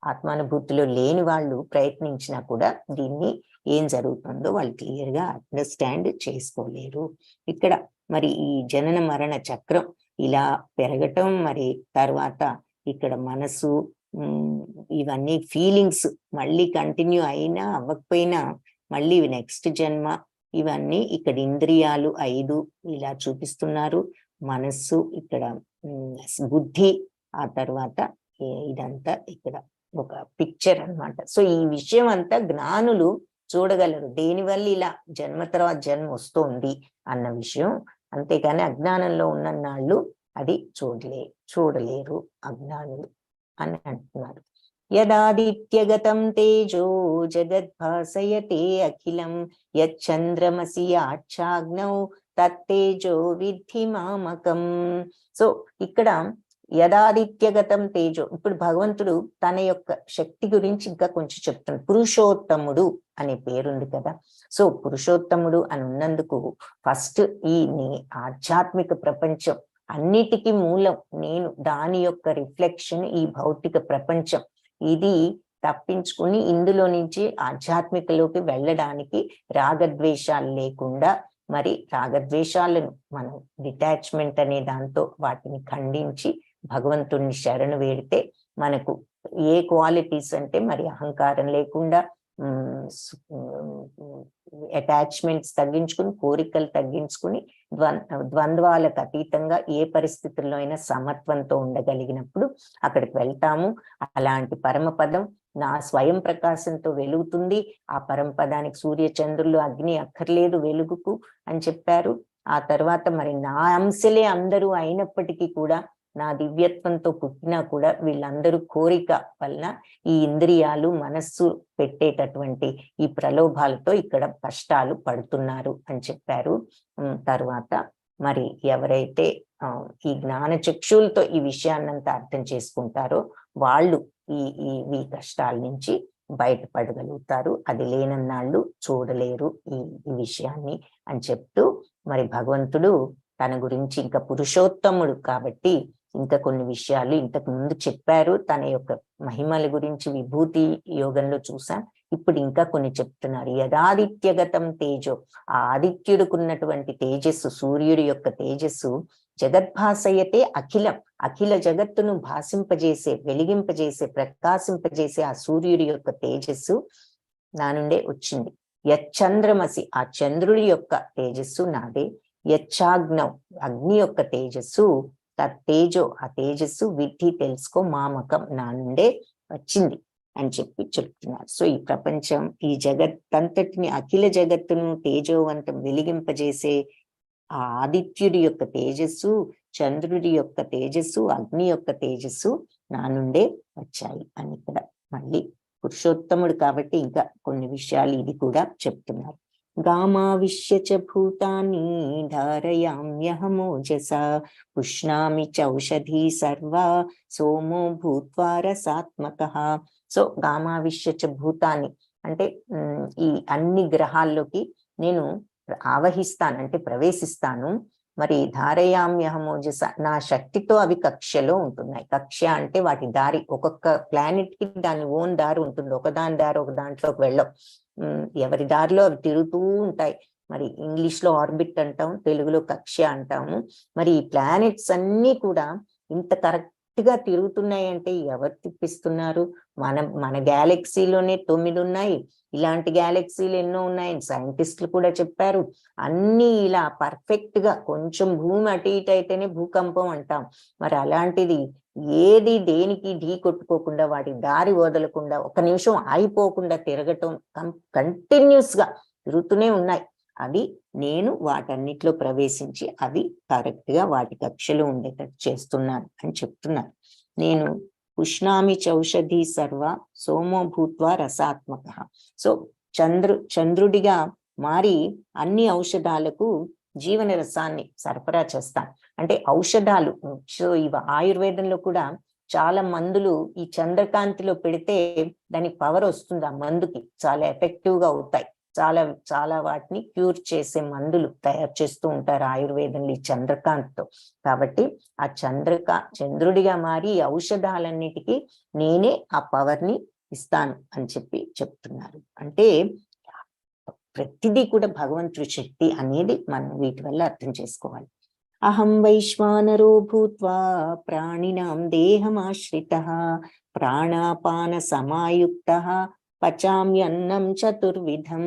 ఆత్మానుభూతిలో లేని వాళ్ళు ప్రయత్నించినా కూడా దీన్ని ఏం జరుగుతుందో వాళ్ళు క్లియర్ గా అండర్స్టాండ్ చేసుకోలేరు. ఇక్కడ మరి ఈ జనన మరణ చక్రం ఇలా పెరగటం, మరి తర్వాత ఇక్కడ మనసు, ఇవన్నీ ఫీలింగ్స్ మళ్ళీ కంటిన్యూ అయినా అవ్వకపోయినా మళ్ళీ నెక్స్ట్ జన్మ, ఇవన్నీ ఇక్కడ ఇంద్రియాలు 5 ఇలా చూపిస్తున్నారు. మనస్సు, ఇక్కడ బుద్ధి, ఆ తర్వాత ఇదంతా ఇక్కడ ఒక పిక్చర్ అన్నమాట. సో ఈ విషయం అంతా జ్ఞానులు చూడగలరు, దేనివల్ల ఇలా జన్మ తర్వాత జన్మ వస్తుంది అన్న విషయం. అంతేకాని అజ్ఞానంలో ఉన్న నాళ్ళు అది చూడలేరు అజ్ఞానులు అని అంటున్నారు. యదాదిత్యగతం తేజో జగద్భాసయతే అఖిలం యచ్చంద్రమసి ఆచ్ఛాగ్నౌ తత్తేజో విద్ధి మామకం. సో ఇక్కడ యదాదిత్యగతం తేజో, ఇప్పుడు భగవంతుడు తన యొక్క శక్తి గురించి ఇంకా కొంచెం చెప్తున్నాడు. పురుషోత్తముడు అనే పేరుంది కదా. సో పురుషోత్తముడు అని ఉన్నందుకు ఫస్ట్ ఈ ఆధ్యాత్మిక ప్రపంచం అన్నిటికీ మూలం నేను, దాని యొక్క రిఫ్లెక్షన్ ఈ భౌతిక ప్రపంచం. ఇది తప్పించుకుని ఇందులో నుంచి ఆధ్యాత్మికలోకి వెళ్ళడానికి రాగద్వేషాలు లేకుండా, మరి రాగద్వేషాలను మనం డిటాచ్మెంట్ అనే దాంతో వాటిని ఖండించి భగవంతుణ్ణి శరణు వేడితే మనకు ఏ క్వాలిటీస్ అంటే మరి అహంకారం లేకుండా, అటాచ్మెంట్స్ తగ్గించుకుని, కోరికలు తగ్గించుకుని, ద్వంద్వాలకు అతీతంగా ఏ పరిస్థితుల్లో అయినా సమత్వంతో ఉండగలిగినప్పుడు అక్కడికి వెళ్తాము. అలాంటి పరమపదం నా స్వయం ప్రకాశంతో వెలుగుతుంది. ఆ పరమపదానికి సూర్య చంద్రులు అగ్ని అక్కర్లేదు వెలుగుకు అని చెప్పారు. ఆ తర్వాత మరి నా అంశలే అందరూ అయినప్పటికీ కూడా నా దివ్యత్వంతో పుట్టినా కూడా వీళ్ళందరూ కోరిక వలన ఈ ఇంద్రియాలు మనస్సు పెట్టేటటువంటి ఈ ప్రలోభాలతో ఇక్కడ కష్టాలు పడుతున్నారు అని చెప్పారు. తర్వాత మరి ఎవరైతే ఈ జ్ఞాన చక్షులతో ఈ విషయాన్నంతా అర్థం చేసుకుంటారో వాళ్ళు ఈ కష్టాల నుంచి బయటపడగలుగుతారు. అది లేనన్నాళ్ళు చూడలేరు ఈ విషయాన్ని అని చెప్తూ మరి భగవంతుడు తన గురించి ఇంకా పురుషోత్తముడు కాబట్టి ఇంకా కొన్ని విషయాలు ఇంతకు ముందు చెప్పారు. తన యొక్క మహిమల గురించి విభూతి యోగంలో చూసాం. ఇప్పుడు ఇంకా కొన్ని చెప్తున్నారు. యదాదిత్యగతం తేజో, ఆ ఆదిత్యుడుకున్నటువంటి తేజస్సు, సూర్యుడి యొక్క తేజస్సు జగద్భాసయతే అఖిలం, అఖిల జగత్తును భాసింపజేసే, వెలిగింపజేసే, ప్రకాశింపజేసే ఆ సూర్యుడి యొక్క తేజస్సు నా నుండే వచ్చింది. యచ్చంద్రమసి, ఆ చంద్రుడి యొక్క తేజస్సు నాదే. యచ్చాగ్నం, అగ్ని యొక్క తేజస్సు, తేజో, ఆ తేజస్సు విద్ధి తెలుసుకో, మామకం, నా నుండే వచ్చింది అని చెప్తున్నారు. సో ఈ ప్రపంచం, ఈ జగత్తంతటిని, అఖిల జగత్తును తేజోవంతం వెలిగింపజేసే ఆ ఆదిత్యుడి యొక్క తేజస్సు, చంద్రుడి యొక్క తేజస్సు, అగ్ని యొక్క తేజస్సు నా నుండే వచ్చాయి అని ఇక్కడ మళ్ళీ పురుషోత్తముడు కాబట్టి ఇంకా కొన్ని విషయాలు ఇది కూడా చెప్తున్నారు. గామావిశ్య చ భూతాని ధారయామ్యహమోజసా పుష్ణామి చౌషధీ సర్వా సోమో భూత్వా రసాత్మకః. సో గామావిశ్య చ భూతాని అంటే ఈ అన్ని గ్రహాల్లోకి నేను ఆవహిస్తాను, అంటే ప్రవేశిస్తాను. మరి ధారయామ్యహమోజస, నా శక్తితో అవి కక్ష్యలో ఉంటున్నాయి. కక్ష్య అంటే వాటి దారి, ఒక్కొక్క ప్లానెట్ కి దాని ఓన్ దారి ఉంటుంది. ఒకదాని దారి ఒక దాంట్లోకి వెళ్ళవు, ఎవరి దారిలో అవి తిరుగుతూ ఉంటాయి. మరి ఇంగ్లీష్ లో ఆర్బిట్ అంటాం, తెలుగులో కక్ష్య అంటాము. మరి ఈ ప్లానెట్స్ అన్ని కూడా ఇంత కరెక్ట్ గా తిరుగుతున్నాయి అంటే ఎవరు తిప్పిస్తున్నారు? మన గ్యాలక్సీలోనే 9 ఉన్నాయి. ఇలాంటి గ్యాలక్సీలు ఎన్నో ఉన్నాయని సైంటిస్టులు కూడా చెప్పారు. అన్ని ఇలా పర్ఫెక్ట్ గా, కొంచెం భూమి అటు ఇటు అయితేనే భూకంపం అంటాం. మరి అలాంటిది ఏది దేనికి ఢీ కొట్టుకోకుండా, వాటి దారి వదలకుండా, ఒక నిమిషం ఆగిపోకుండా తిరగటం, కంటిన్యూస్ గా తిరుగుతూనే ఉన్నాయి. అవి నేను వాటన్నిటిలో ప్రవేశించి అవి కరెక్ట్ గా వాటి కక్షలో ఉండేటట్టు చేస్తున్నాను అని చెప్తున్నారు. నేను పుష్ణామి చౌషధి సర్వ సోమో భూత్వా రసాత్మకః. సో చంద్రుడిగా మారి అన్ని ఔషధాలకు జీవన రసాన్ని సరఫరా చేస్తాను. అంటే ఔషధాలు, సో ఇవి ఆయుర్వేదంలో కూడా చాలా మందులు ఈ చంద్రకాంతిలో పెడితే దానికి పవర్ వస్తుంది. ఆ మందుకి చాలా ఎఫెక్టివ్ గా అవుతాయి. చాలా వాటిని క్యూర్ చేసే మందులు తయారు చేస్తూ ఉంటారు ఆయుర్వేదంలో ఈ చంద్రకాంతితో. కాబట్టి ఆ చంద్రుడిగా మారి ఈ ఔషధాలన్నిటికీ నేనే ఆ పవర్ ని ఇస్తాను అని చెప్తున్నారు. అంటే ప్రతిదీ కూడా భగవంతుడి శక్తి అనేది మనం వీటి వల్ల అర్థం చేసుకోవాలి. అహం వైశ్వానరో భూత్వా ప్రాణినాం దేహమాశ్రితః ప్రాణాపాన సమాయుక్తః పచామ్యన్నం చతుర్విధం.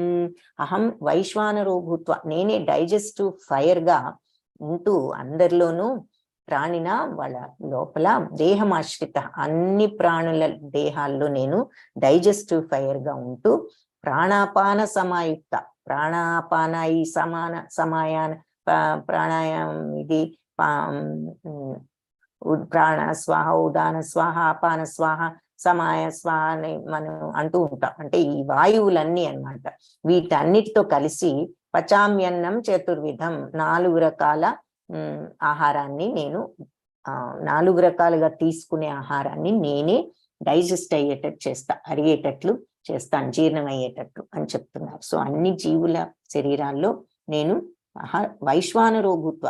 అహం వైశ్వానరో భూత్వా, నేనే డైజెస్టివ్ ఫైర్ గా ఉంటూ అందరిలోనూ, ప్రాణిన వాళ్ళ లోపల, దేహమాశ్రిత అన్ని ప్రాణుల దేహాల్లో నేను డైజెస్టివ్ ఫైర్ గా ఉంటూ, ప్రాణాపాన సమాయుక్త, ప్రాణాపాన ఈ సమాయాన ప్రాణాయామం, ఇది ప్రాణ స్వాహ, ఉదాన స్వాహ, అపాన స్వాహ, సమాయ స్వాహ అని మనం అంటూ ఉంటాం. అంటే ఈ వాయువులన్నీ అన్నమాట. వీటన్నిటితో కలిసి పచామ్యన్నం చతుర్విధం, 4 రకాల ఆహారాన్ని నేను 4 రకాలుగా తీసుకునే ఆహారాన్ని నేనే డైజెస్ట్ అయ్యేటట్టు చేస్తా, అరిగేటట్లు చేస్తాను, జీర్ణం అయ్యేటట్లు అని చెప్తున్నారు. సో అన్ని జీవుల శరీరాల్లో నేను వైశ్వానరో భూత్వ,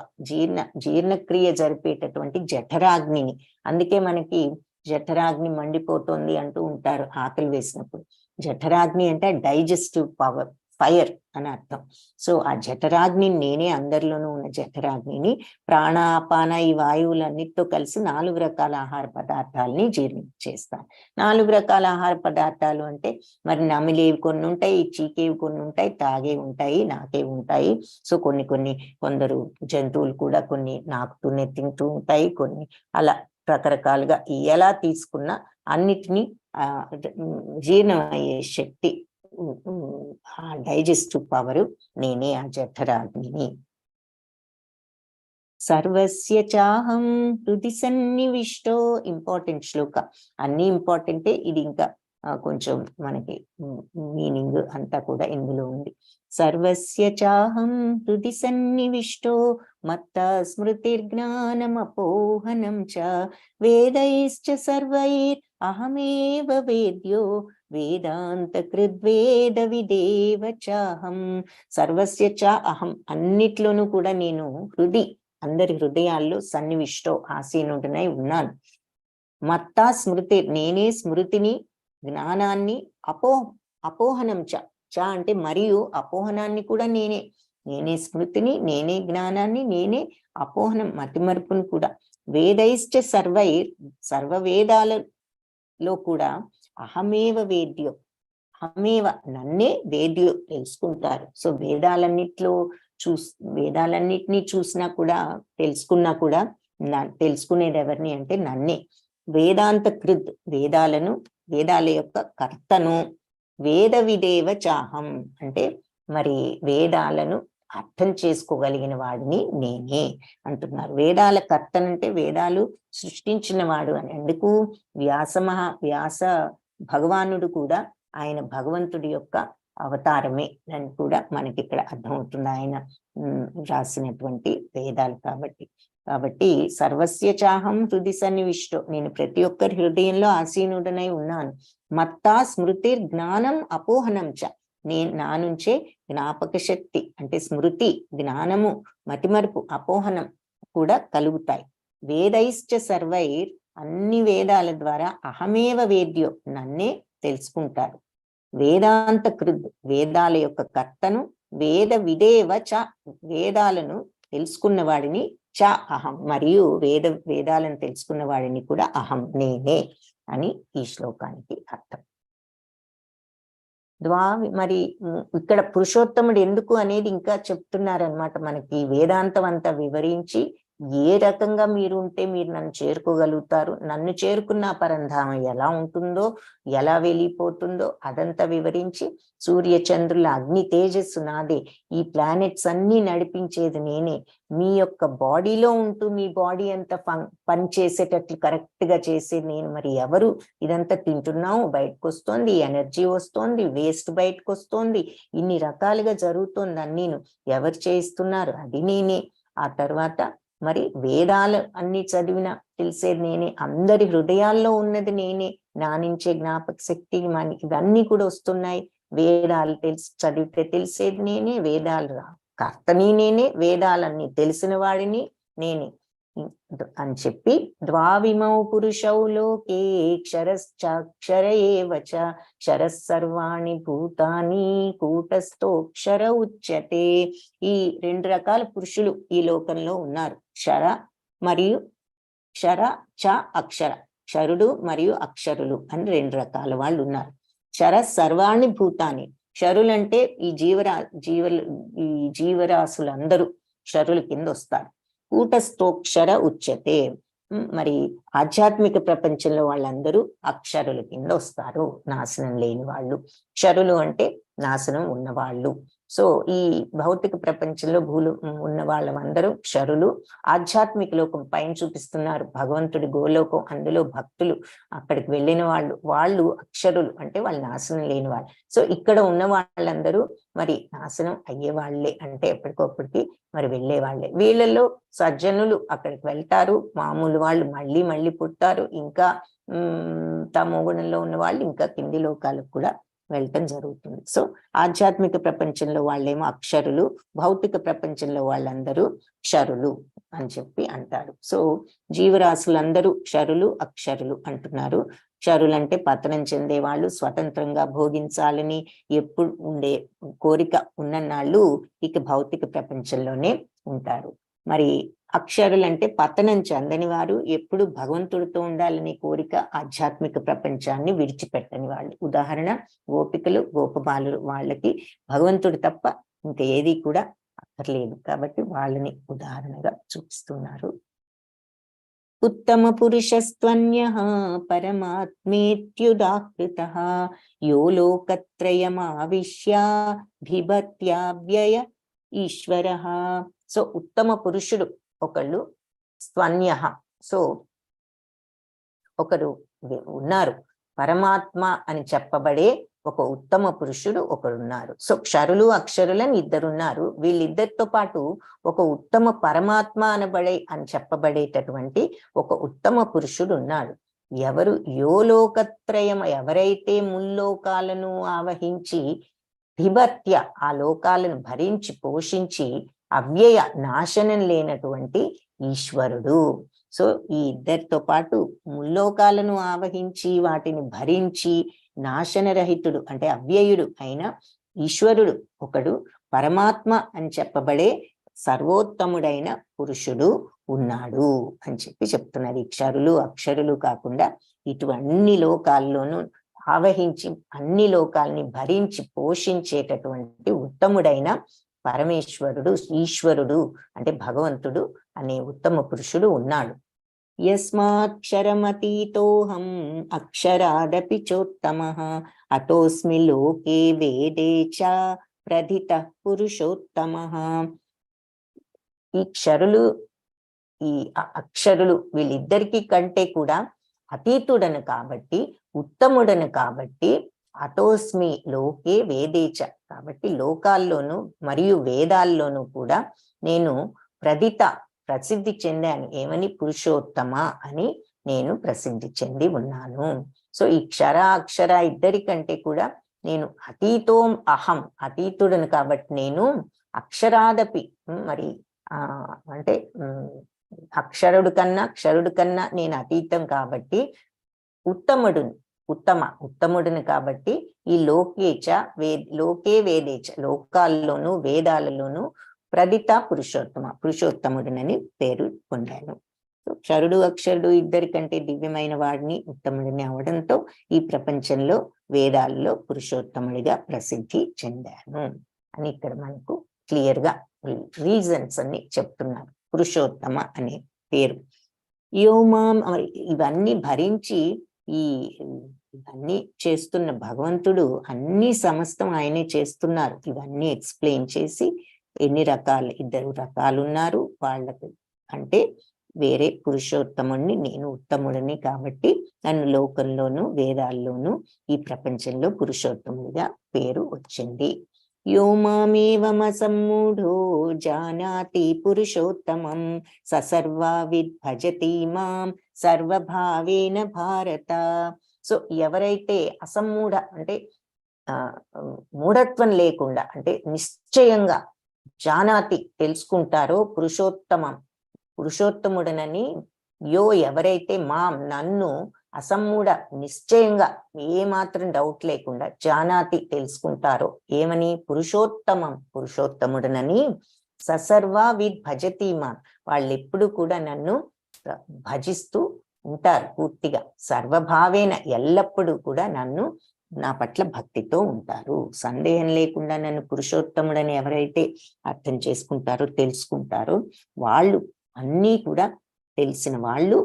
జీర్ణక్రియ జరిపేటటువంటి జఠరాగ్నిని. అందుకే మనకి జఠరాగ్ని మండిపోతుంది అంటూ ఉంటారు ఆకలి వేసినప్పుడు. జఠరాగ్ని అంటే డైజెస్టివ్ పవర్, ఫైర్ అని అర్థం. సో ఆ జఠరాగ్ని నేనే, అందరిలోనూ ఉన్న జఠరాగ్నిని, ప్రాణాపాన ఈ వాయువులన్నిటితో కలిసి 4 రకాల ఆహార పదార్థాలని జీర్ణం చేస్తాను. 4 రకాల ఆహార పదార్థాలు అంటే మరి నమిలేవి కొన్ని ఉంటాయి, చీకేవి కొన్ని ఉంటాయి, తాగేవి ఉంటాయి, నాకేవి ఉంటాయి. సో కొందరు జంతువులు కూడా కొన్ని నాకుతూనే తింటూ ఉంటాయి, కొన్ని అలా రకరకాలుగా ఎలా తీసుకున్నా అన్నిటినీ జీర్ణం అయ్యే శక్తి, ఆ డైజెస్టివ్ పవర్ నేనే, ఆ జఠరాగ్నిని. సర్వస్య చాహం హృది సన్నివిష్టో. ఇంపార్టెంట్ శ్లోక, అన్ని ఇంపార్టెంటే, ఇది ఇంకా కొంచెం మనకి మీనింగ్ అంతా కూడా ఇందులో ఉంది. సర్వస్య చాహం హృది సన్నివిష్టో మత్త స్మృతిర్జ్ఞానమపోహనం చ వేదైశ్చ సర్వైర్ అహమేవ వేద్యో వేదాంత కృద్వేద విదేవ చాహం. సర్వస్య చ అహం, అన్నిట్లోనూ కూడా నేను హృది, అందరి హృదయాల్లో సన్నివిష్టో ఆసీనుడనై ఉన్నాను. మత్తా స్మృతి, నేనే స్మృతిని, జ్ఞానాన్ని, అపోహనం చ అంటే మరియు అపోహనాన్ని కూడా నేనే స్మృతిని, నేనే జ్ఞానాన్ని, నేనే అపోహనం మతిమరుపును కూడా. వేదైశ్చ సర్వైర్, సర్వ వేదాలలో కూడా అహమేవ వేద్యో, అహమేవ నన్నే వేద్యో తెలుసుకుంటారు. సో వేదాలన్నిటినీ చూసినా కూడా, తెలుసుకున్నా కూడా తెలుసుకునేది ఎవరిని అంటే నన్నే. వేదాంత కృత్, వేదాల యొక్క కర్తను. వేద విదేవ చాహం అంటే మరి వేదాలను అర్థం చేసుకోగలిగిన వాడిని నేనే అంటున్నారు. వేదాల కర్తనంటే వేదాలు సృష్టించిన వాడు అని. అందుకు వ్యాస భగవానుడు కూడా ఆయన భగవంతుడి యొక్క అవతారమే అని కూడా మనకి ఇక్కడ అర్థమవుతుంది, ఆయన రాసినటువంటి వేదాలు కాబట్టి సర్వస్య చాహం హృది సన్నివిష్టో, నేను ప్రతి ఒక్కరి హృదయంలో ఆసీనుడనై ఉన్నాను. మత్తా స్మృతిర్ జ్ఞానం అపోహనం చ, నా నుంచే జ్ఞాపక శక్తి అంటే స్మృతి, జ్ఞానము, మతిమరుపు, అపోహనం కూడా కలుగుతాయి. వేదైశ్చ సర్వైర్, అన్ని వేదాల ద్వారా అహమేవ వేద్యో, నన్నే తెలుసుకుంటారు. వేదాంత కృద్, వేదాల యొక్క కర్తను. వేద విదేవ చ, వేదాలను తెలుసుకున్న వాడిని. చ అహం, మరియు వేదాలను తెలుసుకున్న వాడిని కూడా అహం, నేనే అని ఈ శ్లోకానికి అర్థం. మరి ఇక్కడ పురుషోత్తముడు ఎందుకు అనేది ఇంకా చెప్తున్నారనమాట మనకి. వేదాంతం అంతా వివరించి ఏ రకంగా మీరు ఉంటే మీరు నన్ను చేరుకోగలుగుతారు, నన్ను చేరుకున్న పరంధామం ఎలా ఉంటుందో, ఎలా వెళ్ళిపోతుందో అదంతా వివరించి, సూర్య చంద్రుల అగ్ని తేజస్సు నాదే, ఈ ప్లానెట్స్ అన్ని నడిపించేది నేనే, మీ యొక్క బాడీలో ఉంటూ మీ బాడీ అంతా పని చేసేటట్లు కరెక్ట్ గా చేసేది నేను. మరి ఎవరు? ఇదంతా తింటున్నావు, బయటకు వస్తోంది, ఎనర్జీ వస్తోంది, వేస్ట్ బయటకు వస్తోంది, ఇన్ని రకాలుగా జరుగుతోంది, అన్నీను ఎవరు చేయిస్తున్నారు? అది నేనే. ఆ తర్వాత మరి వేదాలు అన్ని చదివిన తెలిసేది నేనే, అందరి హృదయాల్లో ఉన్నది నేనే, నా నుంచే జ్ఞాపక శక్తి ఇవన్నీ కూడా వస్తున్నాయి. వేదాలు చదివితే తెలిసేది నేనే, వేదాలు కర్తని నేనే, వేదాలన్నీ తెలిసిన వాడిని నేనే అని చెప్పి, ద్వావిమౌ పురుషౌ లోకే క్షరశ్చాక్షర ఏవ చ క్షరః సర్వాణి భూతాని కూటస్థోక్షర ఉచ్యతే. ఈ రెండు రకాల పురుషులు ఈ లోకంలో ఉన్నారు. క్షర మరియు క్షర చ అక్షర, క్షరుడు మరియు అక్షరులు అని రెండు రకాల వాళ్ళు ఉన్నారు. క్షర సర్వాణి భూతాని, క్షరులంటే ఈ జీవరాశులందరూ క్షరుల కింద వస్తారు. కూటస్థోక్షర ఉచ్యతే, మరి ఆధ్యాత్మిక ప్రపంచంలో వాళ్ళందరూ అక్షరుల కింద వస్తారు, నాశనం లేని వాళ్ళు. క్షరులు అంటే నాశనం ఉన్నవాళ్ళు. సో ఈ భౌతిక ప్రపంచంలో ఉన్న వాళ్ళందరూ క్షరులు. ఆధ్యాత్మిక లోకం పైన చూపిస్తున్నారు భగవంతుడి గోలోకం, అందులో భక్తులు, అక్కడికి వెళ్ళిన వాళ్ళు అక్షరులు అంటే వాళ్ళు నాశనం లేని వాళ్ళు. సో ఇక్కడ ఉన్న వాళ్ళందరూ మరి నాశనం అయ్యే వాళ్ళే, అంటే ఎప్పటికొప్పటికి మరి వెళ్ళే వాళ్ళే. వీళ్ళల్లో సజ్జనులు అక్కడికి వెళ్తారు, మామూలు వాళ్ళు మళ్ళీ మళ్ళీ పుట్టారు, ఇంకా తమో గుణంలో ఉన్న వాళ్ళు ఇంకా కింది లోకాలకు కూడా వెళ్ళటం జరుగుతుంది. సో ఆధ్యాత్మిక ప్రపంచంలో వాళ్ళేమో అక్షరులు, భౌతిక ప్రపంచంలో వాళ్ళందరూ క్షరులు అని చెప్పి అంటారు. సో జీవరాశులందరూ క్షరులు అక్షరులు అంటున్నారు. క్షరులంటే పతనం చెందే వాళ్ళు, స్వతంత్రంగా భోగించాలని ఎప్పుడు ఉండే కోరిక ఉన్ననాళ్ళు ఇక భౌతిక ప్రపంచంలోనే ఉంటారు. మరి అక్షరులంటే పతనం చెందని వారు, ఎప్పుడు భగవంతుడితో ఉండాలనే కోరిక, ఆధ్యాత్మిక ప్రపంచాన్ని విడిచిపెట్టని వాళ్ళు. ఉదాహరణ గోపికలు, గోపబాలురు, వాళ్ళకి భగవంతుడు తప్ప ఇంకా ఏది కూడా అక్కర్లేదు కాబట్టి వాళ్ళని ఉదాహరణగా చూపిస్తున్నారు. ఉత్తమ పురుషస్త్వన్యః పరమాత్మేత్యుదాహృతః యో లోకత్రయమావిశ్య బిభత్యావ్యయ ఈశ్వరః. సో ఉత్తమ పురుషుడు ఒకళ్ళు స్వన్యః. సో ఒకరు ఉన్నారు, పరమాత్మ అని చెప్పబడే ఒక ఉత్తమ పురుషుడు ఒకడున్నారు. సో క్షరులు అక్షరులని ఇద్దరున్నారు. వీళ్ళిద్దరితో పాటు ఒక ఉత్తమ పరమాత్మ అని చెప్పబడేటటువంటి ఒక ఉత్తమ పురుషుడు ఉన్నాడు. ఎవరు? యోలోకత్రయం, ఎవరైతే ముల్లోకాలను ఆవహించి ధిభత్య, ఆ లోకాలను భరించి పోషించి అవ్యయ నాశనం లేనటువంటి ఈశ్వరుడు. సో ఈ ఇద్దరితో పాటు ముల్లోకాలను ఆవహించి వాటిని భరించి నాశనరహితుడు అంటే అవ్యయుడు అయిన ఈశ్వరుడు ఒకడు, పరమాత్మ అని చెప్పబడే సర్వోత్తముడైన పురుషుడు ఉన్నాడు అని చెప్తున్నారు. ఈ క్షరులు అక్షరులు కాకుండా ఇటు అన్ని లోకాల్లోనూ ఆవహించి అన్ని లోకాల్ని భరించి పోషించేటటువంటి ఉత్తముడైన పరమేశ్వరుడు, ఈశ్వరుడు అంటే భగవంతుడు అనే ఉత్తమ పురుషుడు ఉన్నాడు. యస్మాక్షరమతీతోహం అక్షరాదపి చోత్తమః అతోస్మి లోకే వేదే చ ప్రథితః పురుషోత్తమః. ఈ క్షరులు ఈ అక్షరులు వీళ్ళిద్దరికీ కంటే కూడా అతీతుడను కాబట్టి, ఉత్తముడను కాబట్టి, అతోస్మి లోకే వేదేచ, కాబట్టి లోకాల్లోనూ మరియు వేదాల్లోనూ కూడా నేను ప్రసిద్ధి చెందాను. ఏమని? పురుషోత్తమ అని నేను ప్రసిద్ధి చెంది ఉన్నాను. సో ఈ క్షర అక్షర ఇద్దరికంటే కూడా నేను అతీతోం అహం, అతీతుడను కాబట్టి నేను అక్షరాదపి, మరి అంటే అక్షరుడు కన్నా నేను అతీతం కాబట్టి ఉత్తముడును కాబట్టి ఈ లోకే వేదేచ, లోకాల్లోనూ వేదాలలోనూ ప్రథిత పురుషోత్తముడునని పేరు పొందాను. క్షరుడు అక్షరుడు ఇద్దరికంటే దివ్యమైన వాడిని, ఉత్తముడిని అవడంతో ఈ ప్రపంచంలో వేదాల్లో పురుషోత్తముడిగా ప్రసిద్ధి చెందాను అని ఇక్కడ మనకు క్లియర్ గా రీజన్స్ అన్ని చెప్తున్నారు. పురుషోత్తమ అనే పేరు. యోమాం, ఇవన్నీ భరించి ఇవన్నీ చేస్తున్న భగవంతుడు అన్ని సమస్తం ఆయనే చేస్తున్నారు. ఇవన్నీ ఎక్స్ప్లెయిన్ చేసి ఇద్దరు రకాలున్నారు వాళ్ళకు అంటే వేరే పురుషోత్తముడిని, నేను ఉత్తముడిని కాబట్టి నన్ను లోకంలోనూ వేదాల్లోనూ ఈ ప్రపంచంలో పురుషోత్తముడిగా పేరు వచ్చింది. యో మామేవమసమ్మూఢో జానాతి పురుషోత్తమం సర్వవిద్ భజతి మాం సర్వభావేన భారత. సో ఎవరైతే అసమ్మూఢ అంటే మూఢత్వం లేకుండా అంటే నిశ్చయంగా జానాతి తెలుసుకుంటారో పురుషోత్తముడనని, ఎవరైతే నన్ను అసమ్మూఢ నిశ్చయంగా ఏమాత్రం డౌట్ లేకుండా జానాతి తెలుసుకుంటారో ఏమని? పురుషోత్తముడనని సర్వవిద్ భజతి మాం, వాళ్ళెప్పుడు కూడా నన్ను భజిస్తూ ఉంటారు పూర్తిగా. సర్వభావేన, ఎల్లప్పుడూ కూడా నా పట్ల భక్తితో ఉంటారు. సందేహం లేకుండా నన్ను పురుషోత్తముడని ఎవరైతే అర్థం చేసుకుంటారో తెలుసుకుంటారో వాళ్ళు అన్నీ కూడా తెలిసిన వాళ్ళు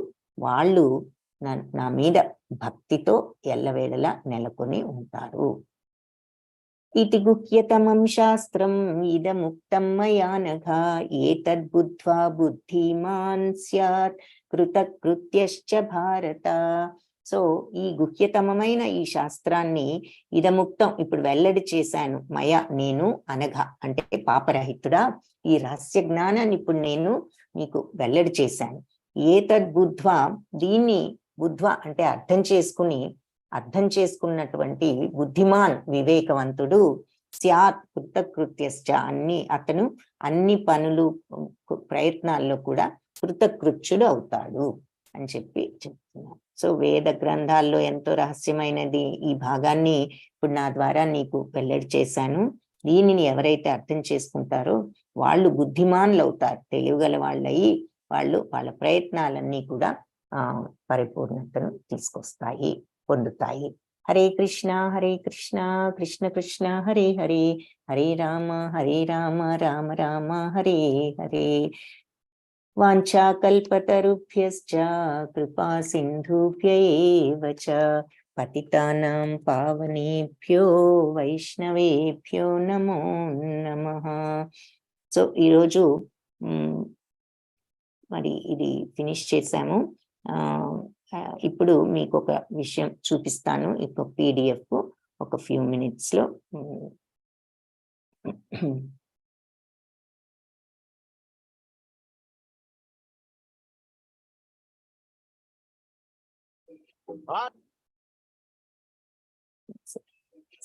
నా మీద భక్తితో ఎల్లవేళలా నెలకొని ఉంటారు. ఇతి గుహ్యతమం శాస్త్రం ఇదముక్తం మయా నఘ ఏతద్బుద్ధ్వా బుద్ధిమాన్ స్యాత్ కృతకృత్యశ్చ భారత. సో ఈ గుహ్యతమైన ఈ శాస్త్రాన్ని ఇదముక్తం ఇప్పుడు వెల్లడి చేశాను. నేను అనఘ అంటే పాపరహితుడా, ఈ రహస్య జ్ఞానాన్ని ఇప్పుడు నేను నీకు వెల్లడి చేశాను. ఏతద్బుద్ధ్వా, దీన్ని బుద్ధ్వా అంటే అర్థం చేసుకున్నటువంటి బుద్ధిమాన్ వివేకవంతుడు స్యాత్ కృతకృత్యశ్చ, అతను అన్ని పనులు ప్రయత్నాల్లో కూడా కృతకృత్యుడు అవుతాడు అని చెప్తున్నాను. సో వేద గ్రంథాల్లో ఎంతో రహస్యమైనది ఈ భాగాన్ని ఇప్పుడు నా ద్వారా నీకు వెల్లడి చేశాను. దీనిని ఎవరైతే అర్థం చేసుకుంటారో వాళ్ళు బుద్ధిమానులు అవుతారు, తెలివిగల వాళ్ళయి వాళ్ళ ప్రయత్నాలన్నీ కూడా పరిపూర్ణతను పొందుతాయి. హరే కృష్ణ కృష్ణ కృష్ణ హరే హరే, హరే రామ రామ రామ హరే హరే. వాంఛాకల్పతరుభ్యశ్చ కృపా సింధుభ్య ఏవ చ పతితానాం పావనేభ్యో వైష్ణవేభ్యో నమో నమః. సో ఈరోజు మరి ఇది ఫినిష్ చేసాము. ఇప్పుడు మీకు ఒక విషయం చూపిస్తాను. ఇప్పుడు PDF ఒక ఫ్యూ మినిట్స్ లో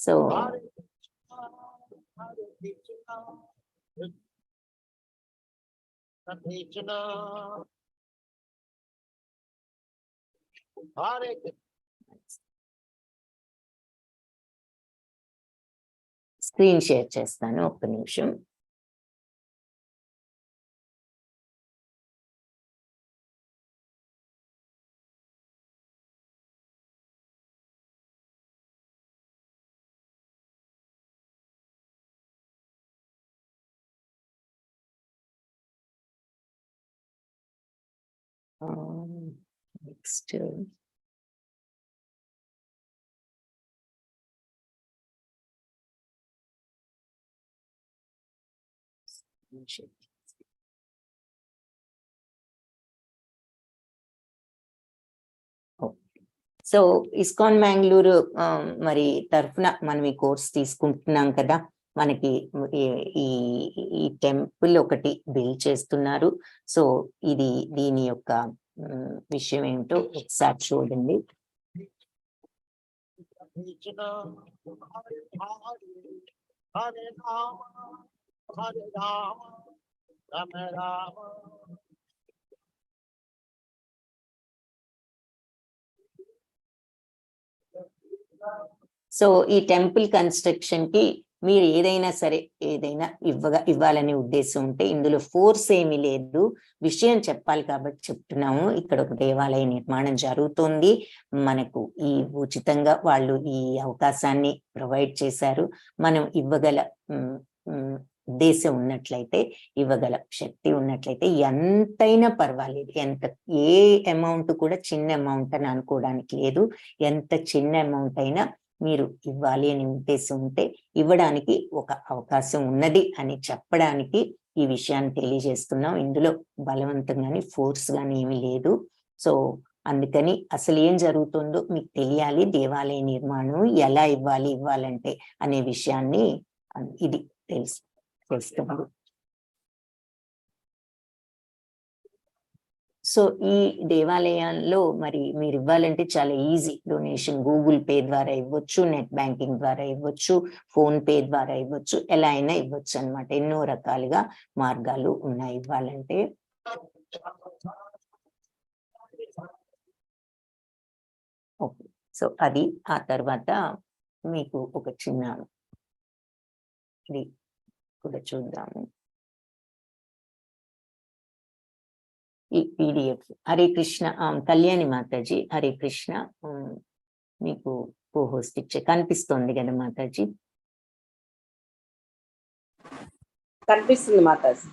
సో స్క్రీన్ షేర్ చేస్తాను, ఒక్క నిమిషం. నెక్స్ట్ సో ఇస్కాన్ మ్యాంగ్లూరు మరి తరఫున మనం ఈ కోర్స్ తీసుకుంటున్నాం కదా. మనకి ఈ టెంపుల్ ఒకటి బిల్డ్ చేస్తున్నారు. సో దీని యొక్క విషయం ఏమిటో ఒకసారి చూడండి. సో ఈ టెంపుల్ కన్స్ట్రక్షన్ కి మీరు ఏదైనా సరే ఏదైనా ఇవ్వాలనే ఉద్దేశం ఉంటే ఇందులో ఫోర్స్ ఏమీ లేదు, విషయం చెప్పాలి కాబట్టి చెప్తున్నాము. ఇక్కడ ఒక దేవాలయ నిర్మాణం జరుగుతోంది. మనకు ఈ ఉచితంగా వాళ్ళు ఈ అవకాశాన్ని ప్రొవైడ్ చేశారు. మనం ఇవ్వగల ఉద్దేశం ఉన్నట్లయితే, ఇవ్వగల శక్తి ఉన్నట్లయితే ఎంతైనా పర్వాలేదు. ఏ అమౌంట్ కూడా చిన్న అమౌంట్ అని అనుకోవడానికి లేదు. ఎంత చిన్న అమౌంట్ అయినా మీరు ఇవ్వాలి అనే ఉద్దేశం ఉంటే ఇవ్వడానికి ఒక అవకాశం ఉన్నది అని చెప్పడానికి ఈ విషయాన్ని తెలియజేస్తున్నాం. ఇందులో బలవంతం కానీ ఫోర్స్ కానీ ఏమీ లేదు. సో అందుకని అసలు ఏం జరుగుతుందో మీకు తెలియాలి. దేవాలయ నిర్మాణం ఎలా ఇవ్వాలంటే అనే విషయాన్ని ఇది తెలుస్తుంది. సో ఈ దేవాలయాల్లో మరి మీరు ఇవ్వాలంటే చాలా ఈజీ. డొనేషన్ గూగుల్ పే ద్వారా ఇవ్వచ్చు, నెట్ బ్యాంకింగ్ ద్వారా ఇవ్వచ్చు, ఫోన్ పే ద్వారా ఇవ్వచ్చు, ఎలా అయినా ఇవ్వచ్చు అన్నమాట. ఎన్నో రకాలుగా మార్గాలు ఉన్నాయి ఇవ్వాలంటే. ఓకే, సో అది ఆ తర్వాత మీకు ఒక చిన్న ఇది కూడా చూద్దాము. ఈ PDF హరే కృష్ణ. కళ్యాణి మాతాజీ హరే కృష్ణ. మీకు కోహోస్ట్ ఇచ్చే కనిపిస్తోంది కదా మాతాజీ? కనిపిస్తుంది మాతాజీ.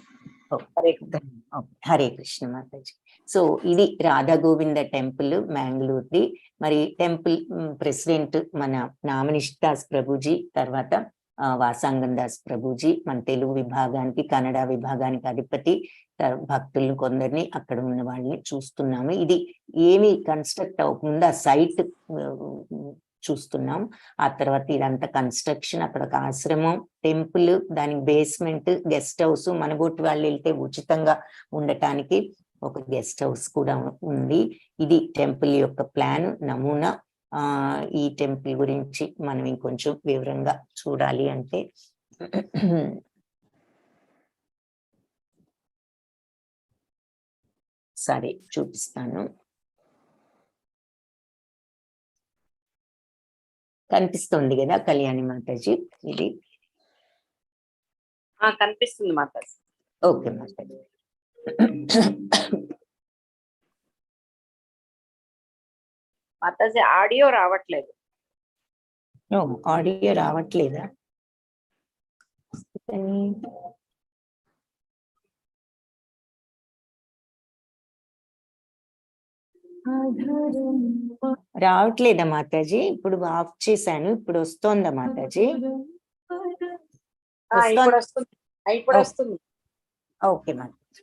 హరే కృష్ణ మాతాజీ. సో ఇది రాధా గోవింద టెంపుల్ మ్యాంగ్లూర్ది. మరి టెంపుల్ ప్రెసిడెంట్ మన నామనిష్ దాస్ ప్రభుజీ, తర్వాత వాసాంగన్ దాస్ ప్రభుజీ, మన తెలుగు విభాగానికి కన్నడ విభాగానికి అధిపతి. భక్తులను కొందరిని అక్కడ ఉన్న వాళ్ళని చూస్తున్నాము. ఇది ఏమి కన్స్ట్రక్ట్ అవ్వకుండా సైట్ చూస్తున్నాం. ఆ తర్వాత ఇదంతా కన్స్ట్రక్షన్, అక్కడ ఒక ఆశ్రమం, టెంపుల్, దానికి బేస్మెంట్, గెస్ట్ హౌస్. మనబోటి వాళ్ళు వెళ్తే ఉచితంగా ఉండటానికి ఒక గెస్ట్ హౌస్ కూడా ఉంది. ఇది టెంపుల్ యొక్క ప్లాన్, నమూనా. ఈ టెంపుల్ గురించి మనం ఇంకొంచెం వివరంగా చూడాలి అంటే సరే చూపిస్తాను. కనిపిస్తుంది కదా కళ్యాణి మాతాజీ? ఇది కనిపిస్తుంది మాతాజీ. ఓకే మాతాజీ. మాతాజీ ఆడియో రావట్లేదు. ఆడియో రావట్లేదా? రావట్లేదా మాతాజీ? ఇప్పుడు ఆఫ్ చేశాను, ఇప్పుడు వస్తోందా మాతాజీ? ఇప్పుడు వస్తుంది. ఓకే మాతాజీ.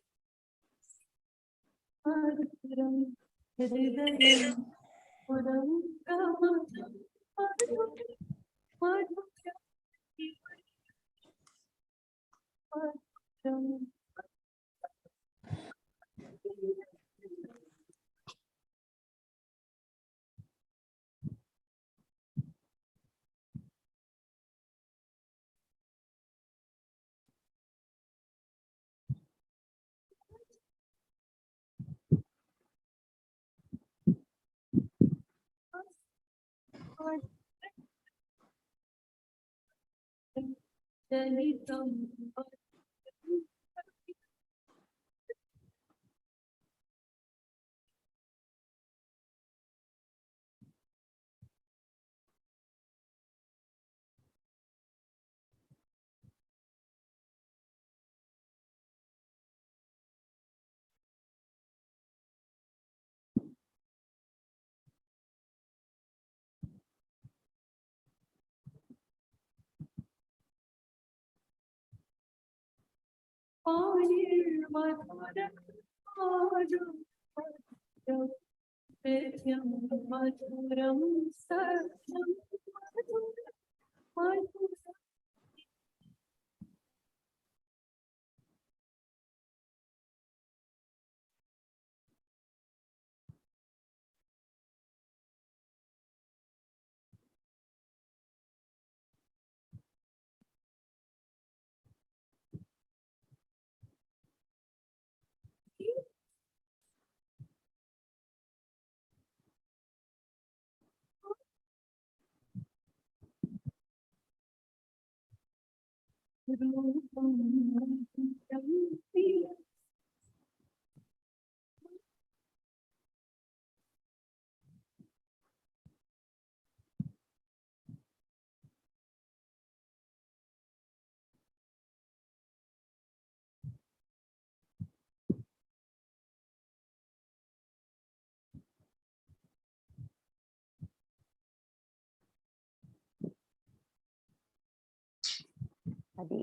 అది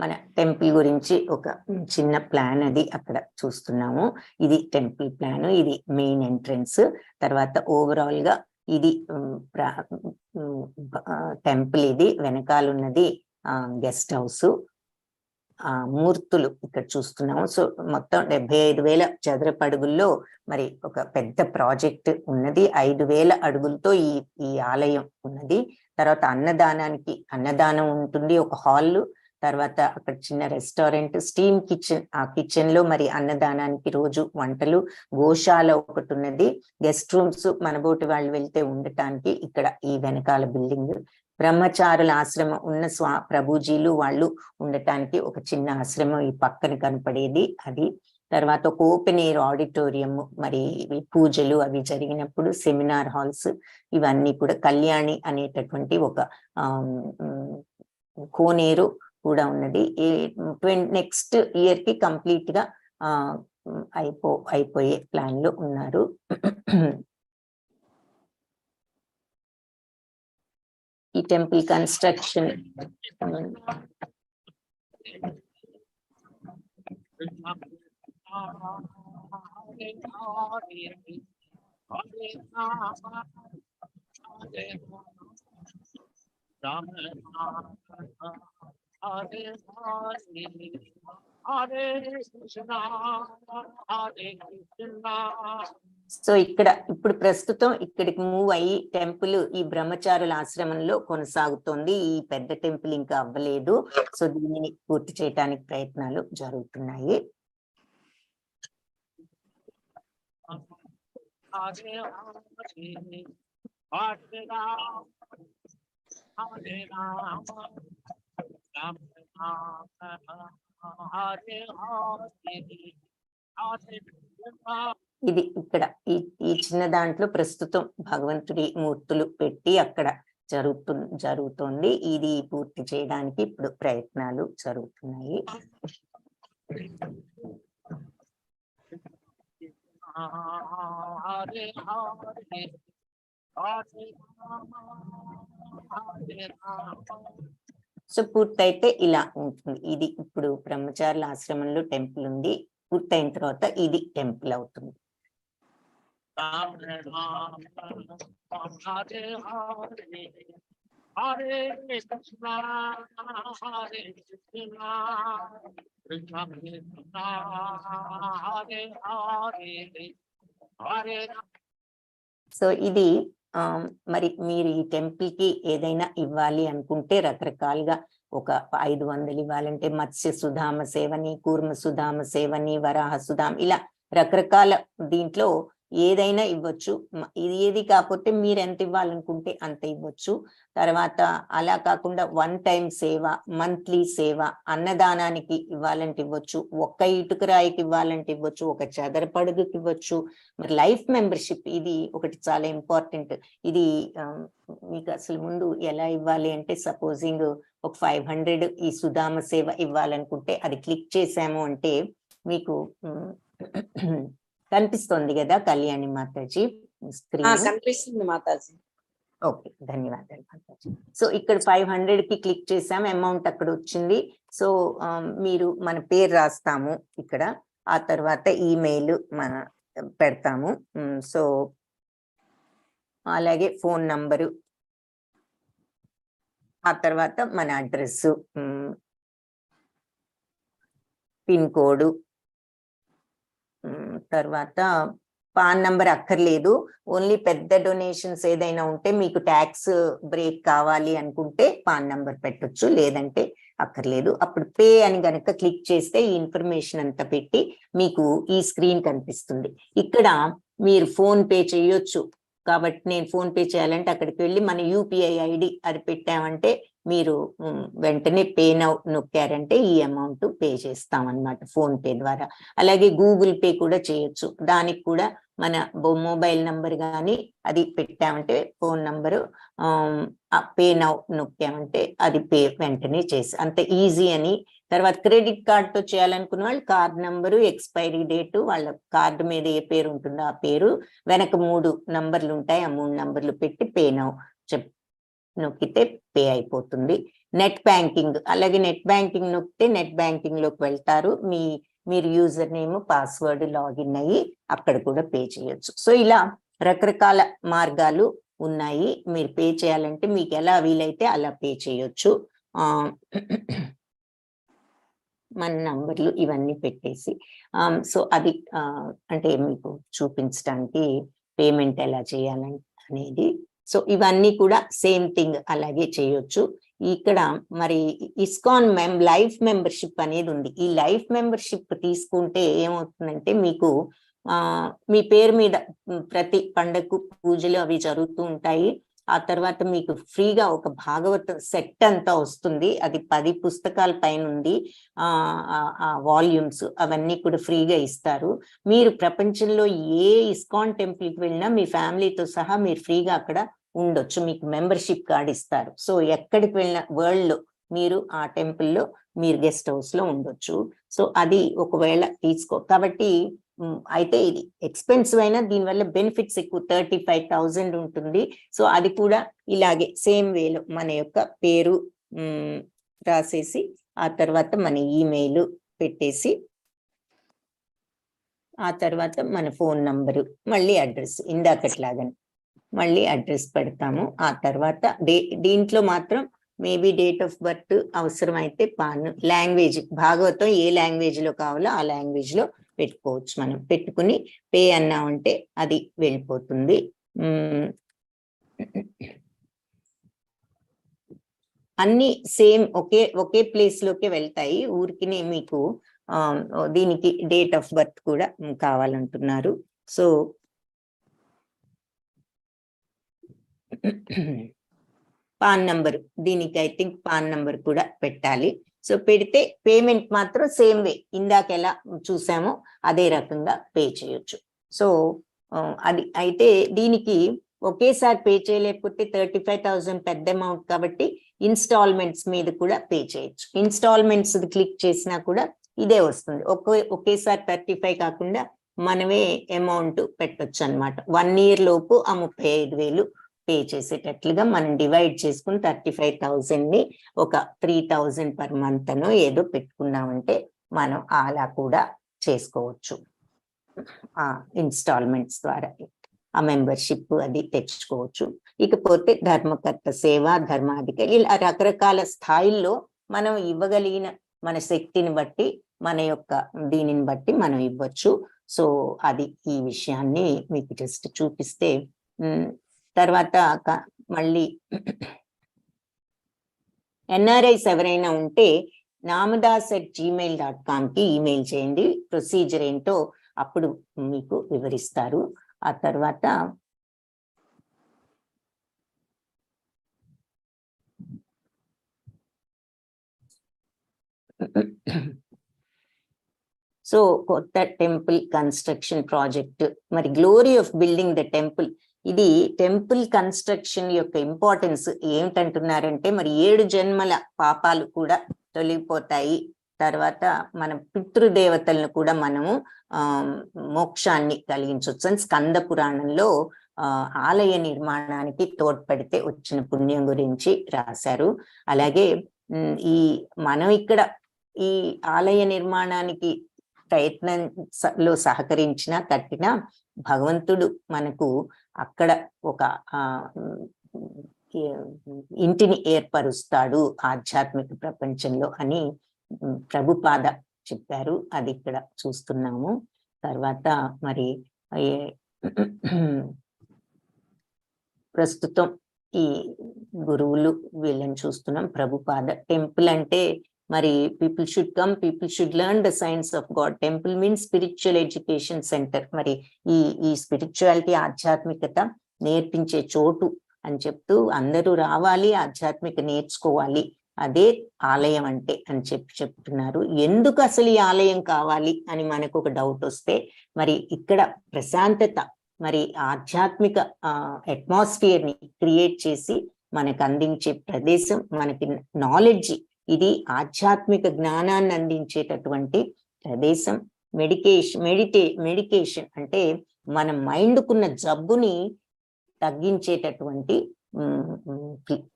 మన టెంపుల్ గురించి ఒక చిన్న ప్లాన్ అది అక్కడ చూస్తున్నాము. ఇది టెంపుల్ ప్లాన్, ఇది మెయిన్ ఎంట్రన్స్. తర్వాత ఓవరాల్ గా ఇది టెంపుల్, ఇది వెనకాల ఉన్నది గెస్ట్ హౌస్. మూర్తులు ఇక్కడ చూస్తున్నాము. సో మొత్తం 75,000 చదరపు అడుగుల్లో మరి ఒక పెద్ద ప్రాజెక్ట్ ఉన్నది. 5,000 అడుగులతో ఈ ఆలయం ఉన్నది. తర్వాత అన్నదానం ఉంటుంది, ఒక హాల్. తర్వాత అక్కడ చిన్న రెస్టారెంట్, స్టీమ్ కిచెన్. ఆ కిచెన్ లో మరి అన్నదానానికి రోజు వంటలు. గోశాల ఒకటి ఉన్నది. గెస్ట్ రూమ్స్ మనబోటి వాళ్ళు వెళ్తే ఉండటానికి ఇక్కడ ఈ వెనకాల బిల్డింగ్. బ్రహ్మచారుల ఆశ్రమం ఉన్న ప్రభుజీలు వాళ్ళు ఉండటానికి ఒక చిన్న ఆశ్రమం ఈ పక్కన కనపడేది అది. తర్వాత ఒక ఓపెన్ ఎయిర్ ఆడిటోరియం, మరి పూజలు అవి జరిగినప్పుడు సెమినార్ హాల్స్, ఇవన్నీ కూడా. కళ్యాణి అనేటటువంటి ఒక కోనేరు కూడా ఉన్నది. నెక్స్ట్ ఇయర్ కి కంప్లీట్ గా అయిపోయే ప్లాన్ లో ఉన్నారు. ఈ టెంపుల్ కన్స్ట్రక్షన్ సో ఇక్కడ ఇప్పుడు ప్రస్తుతం ఇక్కడికి మూవ్ అయ్యి టెంపుల్ ఈ బ్రహ్మచారుల ఆశ్రమంలో కొనసాగుతోంది. ఈ పెద్ద టెంపుల్ ఇంకా అవ్వలేదు. సో దీనిని పూర్తి చేయడానికి ప్రయత్నాలు జరుగుతున్నాయి. ఇది ఇక్కడ ఈ చిన్న దాంట్లో ప్రస్తుతం భగవంతుడి మూర్తులు పెట్టి అక్కడ జరుగుతోంది. ఇది పూర్తి చేయడానికి ఇప్పుడు ప్రయత్నాలు జరుగుతున్నాయి. సో పూర్తయితే ఇలా ఉంటుంది. ఇది ఇప్పుడు బ్రహ్మచారుల ఆశ్రమంలో టెంపుల్ ఉంది. పూర్తయిన తర్వాత ఇది టెంపుల్ అవుతుంది. Hare Krishna, Hare Krishna, Krishna Krishna, Hare Hare, Hare. So ఇది మరి మీరు ఈ టెంపుల్ కి ఏదైనా ఇవ్వాలి అనుకుంటే రకరకాలుగా ఒక 500 ఇవ్వాలంటే మత్స్య సుధామ సేవని, కూర్మ సుధామ సేవని, వరాహ సుధామ, ఇలా రకరకాల దీంట్లో ఏదైనా ఇవ్వచ్చు. ఇది ఏది కాకపోతే మీరు ఎంత ఇవ్వాలనుకుంటే అంత ఇవ్వచ్చు. తర్వాత అలా కాకుండా 1 టైం సేవ, మంత్లీ సేవ, అన్నదానానికి ఇవ్వాలంటే ఇవ్వచ్చు, ఒక్క ఇటుకరాయికి ఇవ్వాలంటే ఇవ్వచ్చు, ఒక చదరపడుగుకి ఇవ్వచ్చు. మరి లైఫ్ మెంబర్షిప్ ఇది ఒకటి చాలా ఇంపార్టెంట్. ఇది మీకు అసలు ముందు ఎలా ఇవ్వాలి అంటే, సపోజింగ్ ఒక 500 ఈ సుధామ సేవ ఇవ్వాలనుకుంటే అది క్లిక్ చేసాము అంటే మీకు కనిపిస్తుంది కదా కళ్యాణి మాతాజీ స్క్రీన్? కనిపిస్తుంది మాతాజీ. ఓకే, ధన్యవాదాలు మాతాజీ. సో ఇక్కడ 500 కి క్లిక్ చేసాము, అమౌంట్ అక్కడ వచ్చింది. సో మీరు మన పేరు రాస్తాము ఇక్కడ, ఆ తర్వాత ఈమెయిల్ మన పెడతాము. సో అలాగే ఫోన్ నంబరు, ఆ తర్వాత మన అడ్రస్, పిన్ కోడ్, తర్వాత పాన్ నంబర్ అక్కర్లేదు. ఓన్లీ పెద్ద డొనేషన్స్ ఏదైనా ఉంటే మీకు ట్యాక్స్ బ్రేక్ కావాలి అనుకుంటే పాన్ నంబర్ పెట్టొచ్చు, లేదంటే అక్కర్లేదు. అప్పుడు పే అని గనక క్లిక్ చేస్తే ఈ ఇన్ఫర్మేషన్ అంతా పెట్టి మీకు ఈ స్క్రీన్ కనిపిస్తుంది. ఇక్కడ మీరు ఫోన్ పే చేయొచ్చు. కాబట్టి నేను ఫోన్ పే చేయాలంటే అక్కడికి వెళ్ళి మన యూపీఐ ఐడి అది పెట్టామంటే మీరు వెంటనే పే నౌ నొక్కారంటే ఈ అమౌంట్ పే చేస్తాం అన్నమాట ఫోన్ పే ద్వారా. అలాగే గూగుల్ పే కూడా చేయొచ్చు. దానికి కూడా మన మొబైల్ నంబర్ కానీ అది పెట్టామంటే ఫోన్ నంబరు పే నౌ నొక్కామంటే అది పే వెంటనే చేసి, అంత ఈజీ అని. తర్వాత క్రెడిట్ కార్డుతో చేయాలనుకున్న వాళ్ళు కార్డ్ నంబరు, ఎక్స్పైరీ డేటు, వాళ్ళ కార్డు మీద ఏ పేరు ఉంటుందో ఆ పేరు, వెనక 3 నంబర్లు ఉంటాయి, ఆ 3 నంబర్లు పెట్టి పే నౌ నొక్కితే పే అయిపోతుంది. నెట్ బ్యాంకింగ్, అలాగే నెట్ బ్యాంకింగ్ నొక్కితే నెట్ బ్యాంకింగ్ లోకి వెళ్తారు. మీరు యూజర్ నేమ్, పాస్వర్డ్ లాగిన్ అయ్యి అక్కడ కూడా పే చేయొచ్చు. సో ఇలా రకరకాల మార్గాలు ఉన్నాయి. మీరు పే చేయాలంటే మీకు ఎలా వీలైతే అలా పే చేయొచ్చు. మన నంబర్లు ఇవన్నీ పెట్టేసి సో అది అంటే మీకు చూపించడానికి పేమెంట్ ఎలా చేయాలని అనేది. సో ఇవన్నీ కూడా సేమ్ థింగ్ అలాగే చేయొచ్చు. ఇక్కడ మరి ఇస్కాన్ లైఫ్ మెంబర్షిప్ అనేది ఉంది. ఈ లైఫ్ మెంబర్షిప్ తీసుకుంటే ఏమవుతుందంటే మీకు మీ పేరు మీద ప్రతి పండగకు పూజలు అవి జరుగుతూ ఉంటాయి. ఆ తర్వాత మీకు ఫ్రీగా ఒక భాగవత సెట్ అంతా వస్తుంది. అది 10 పుస్తకాల పైన ఉంది. ఆ వాల్యూమ్స్ అవన్నీ కూడా ఫ్రీగా ఇస్తారు. మీరు ప్రపంచంలో ఏ ఇస్కాన్ టెంపుల్కి వెళ్ళినా మీ ఫ్యామిలీతో సహా మీరు ఫ్రీగా అక్కడ ఉండొచ్చు. మీకు మెంబర్షిప్ కార్డ్ ఇస్తారు. సో ఎక్కడికి వెళ్ళిన వరల్డ్ లో మీరు ఆ టెంపుల్లో మీరు గెస్ట్ హౌస్ లో ఉండొచ్చు. సో అది ఒకవేళ కాబట్టి అయితే ఇది ఎక్స్పెన్సివ్ అయినా దీనివల్ల బెనిఫిట్స్ ఎక్కువ, 35,000 ఉంటుంది. సో అది కూడా ఇలాగే సేమ్ వేలో మన యొక్క పేరు రాసేసి ఆ తర్వాత మన ఈమెయిల్ పెట్టేసి ఆ తర్వాత మన ఫోన్ నంబరు, మళ్ళీ అడ్రస్, ఇందాకట్లాగానే మళ్ళీ అడ్రస్ పెడతాము. ఆ తర్వాత దీంట్లో మాత్రం మేబీ డేట్ ఆఫ్ బర్త్ అవసరమైతే పాన్, లాంగ్వేజ్, భాగవతం ఏ లాంగ్వేజ్ లో కావాలో ఆ లాంగ్వేజ్ లో పెట్టుకోవచ్చు. మనం పెట్టుకుని పే అన్నామంటే అది వెళ్ళిపోతుంది. అన్ని సేమ్ ఒకే ప్లేస్ లోకే వెళ్తాయి. ఊరికినే మీకు దీనికి డేట్ ఆఫ్ బర్త్ కూడా కావాలంటున్నారు. సో పాన్ నంబర్, దీనికి ఐ థింక్ పాన్ నంబర్ కూడా పెట్టాలి. సో పెడితే పేమెంట్ మాత్రం సేమ్ వే ఇందాక ఎలా చూసామో అదే రకంగా పే చేయొచ్చు. సో అది అయితే దీనికి ఒకేసారి పే చేయలేకపోతే 35,000 పెద్ద అమౌంట్ కాబట్టి ఇన్స్టాల్మెంట్స్ మీద కూడా పే చేయొచ్చు. ఇన్స్టాల్మెంట్స్ క్లిక్ చేసినా కూడా ఇదే వస్తుంది. ఒకేసారి 35 కాకుండా మనమే అమౌంట్ పెట్టొచ్చు అన్నమాట. 1 year లోపు ఆ 35,000 పే చేసేటట్లుగా మనం డివైడ్ చేసుకుని 35,000 ని ఒక 3,000 per month అనో ఏదో పెట్టుకున్నామంటే మనం అలా కూడా చేసుకోవచ్చు. ఆ ఇన్స్టాల్మెంట్స్ ద్వారా ఆ మెంబర్షిప్ అది తెచ్చుకోవచ్చు. ఇకపోతే ధర్మకర్త సేవ, ధర్మాధికారి, ఇలా రకరకాల స్థాయిల్లో మనం ఇవ్వగలిగిన మన శక్తిని బట్టి, మన యొక్క దీనిని బట్టి మనం ఇవ్వచ్చు. సో అది ఈ విషయాన్ని మీకు జస్ట్ చూపిస్తే, తర్వాత మళ్ళీ ఎన్ఆర్ఐస్ ఎవరైనా ఉంటే namadasa@gmail.com కి ఈమెయిల్ చేయండి. ప్రొసీజర్ ఏంటో అప్పుడు మీకు వివరిస్తారు. ఆ తర్వాత సో కొత్త టెంపుల్ కన్స్ట్రక్షన్ ప్రాజెక్ట్, మరి glory of building the temple. ఇది టెంపుల్ కన్స్ట్రక్షన్ యొక్క ఇంపార్టెన్స్ ఏమిటంటున్నారంటే, మరి 7 జన్మల పాపాలు కూడా తొలగిపోతాయి. తర్వాత మన పితృదేవతలను కూడా మనము మోక్షాన్ని కలిగించవచ్చు అని స్కంద పురాణంలో ఆలయ నిర్మాణానికి తోడ్పడితే వచ్చిన పుణ్యం గురించి రాశారు. అలాగే మనం ఇక్కడ ఈ ఆలయ నిర్మాణానికి ప్రయత్నంలో సహకరించిన కట్టిన భగవంతుడు మనకు అక్కడ ఒక ఇంటిని ఏర్పరుస్తాడు ఆధ్యాత్మిక ప్రపంచంలో అని ప్రభుపాద చెప్పారు. అది ఇక్కడ చూస్తున్నాము. తర్వాత మరి ప్రస్తుతం ఈ గురువులు వీళ్ళని చూస్తున్నాం. ప్రభుపాద టెంపుల్ అంటే మరి people should come, people should learn the science of God. Temple means spiritual education centre. మరి ఈ స్పిరిచువాలిటీ, ఆధ్యాత్మికత నేర్పించే చోటు అని చెప్తూ అందరూ రావాలి, ఆధ్యాత్మిక నేర్చుకోవాలి, అదే ఆలయం అంటే అని చెప్తున్నారు. ఎందుకు అసలు ఈ ఆలయం కావాలి అని మనకు ఒక డౌట్ వస్తే, మరి ఇక్కడ ప్రశాంతత, మరి ఆధ్యాత్మిక అట్మాస్ఫియర్ ని క్రియేట్ చేసి మనకు అందించే ప్రదేశం, మనకి నాలెడ్జ్, ఇది ఆధ్యాత్మిక జ్ఞానాన్ని అందించేటటువంటి ప్రదేశం. మెడికేషన్ అంటే మన మైండ్కున్న జబ్బుని తగ్గించేటటువంటి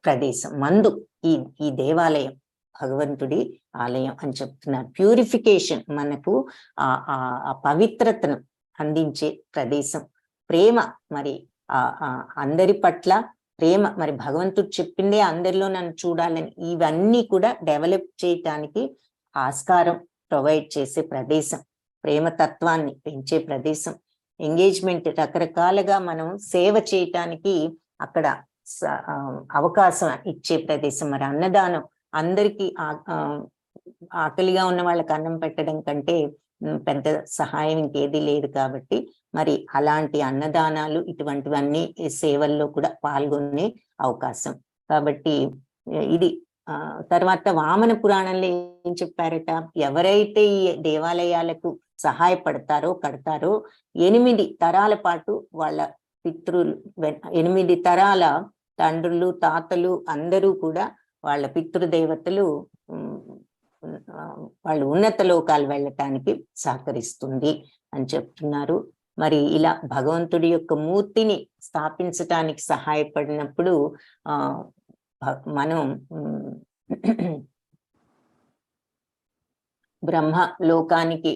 ప్రదేశం. మందు ఈ దేవాలయం భగవంతుడి ఆలయం అని చెప్తున్నారు. ప్యూరిఫికేషన్, మనకు ఆ పవిత్రతను అందించే ప్రదేశం. ప్రేమ, మరి అందరి పట్ల ప్రేమ, మరి భగవంతుడు చెప్పిందే అందరిలో నన్ను చూడాలని, ఇవన్నీ కూడా డెవలప్ చేయటానికి ఆస్కారం ప్రొవైడ్ చేసే ప్రదేశం. ప్రేమతత్వాన్ని పెంచే ప్రదేశం. ఎంగేజ్మెంట్, రకరకాలుగా మనం సేవ చేయటానికి అక్కడ అవకాశం ఇచ్చే ప్రదేశం. మరి అన్నదానం, అందరికీ ఆకలిగా ఉన్న వాళ్ళకి అన్నం పెట్టడం కంటే పెద్ద సహాయం ఇంకేది లేదు కాబట్టి, మరి అలాంటి అన్నదానాలు, ఇటువంటివన్నీ సేవల్లో కూడా పాల్గొనే అవకాశం. కాబట్టి ఇది తర్వాత వామన పురాణంలో ఏం చెప్పారట, ఎవరైతే ఈ దేవాలయాలకు సహాయపడతారో, కడతారో, 8 తరాల పాటు వాళ్ళ పితృలు, 8 తరాల తండ్రులు, తాతలు అందరూ కూడా వాళ్ళ పితృదేవతలు వాళ్ళు ఉన్నత లోకాలు వెళ్ళటానికి సహకరిస్తుంది అని చెప్తున్నారు. మరి ఇలా భగవంతుడి యొక్క మూర్తిని స్థాపించటానికి సహాయపడినప్పుడు మనం బ్రహ్మలోకానికి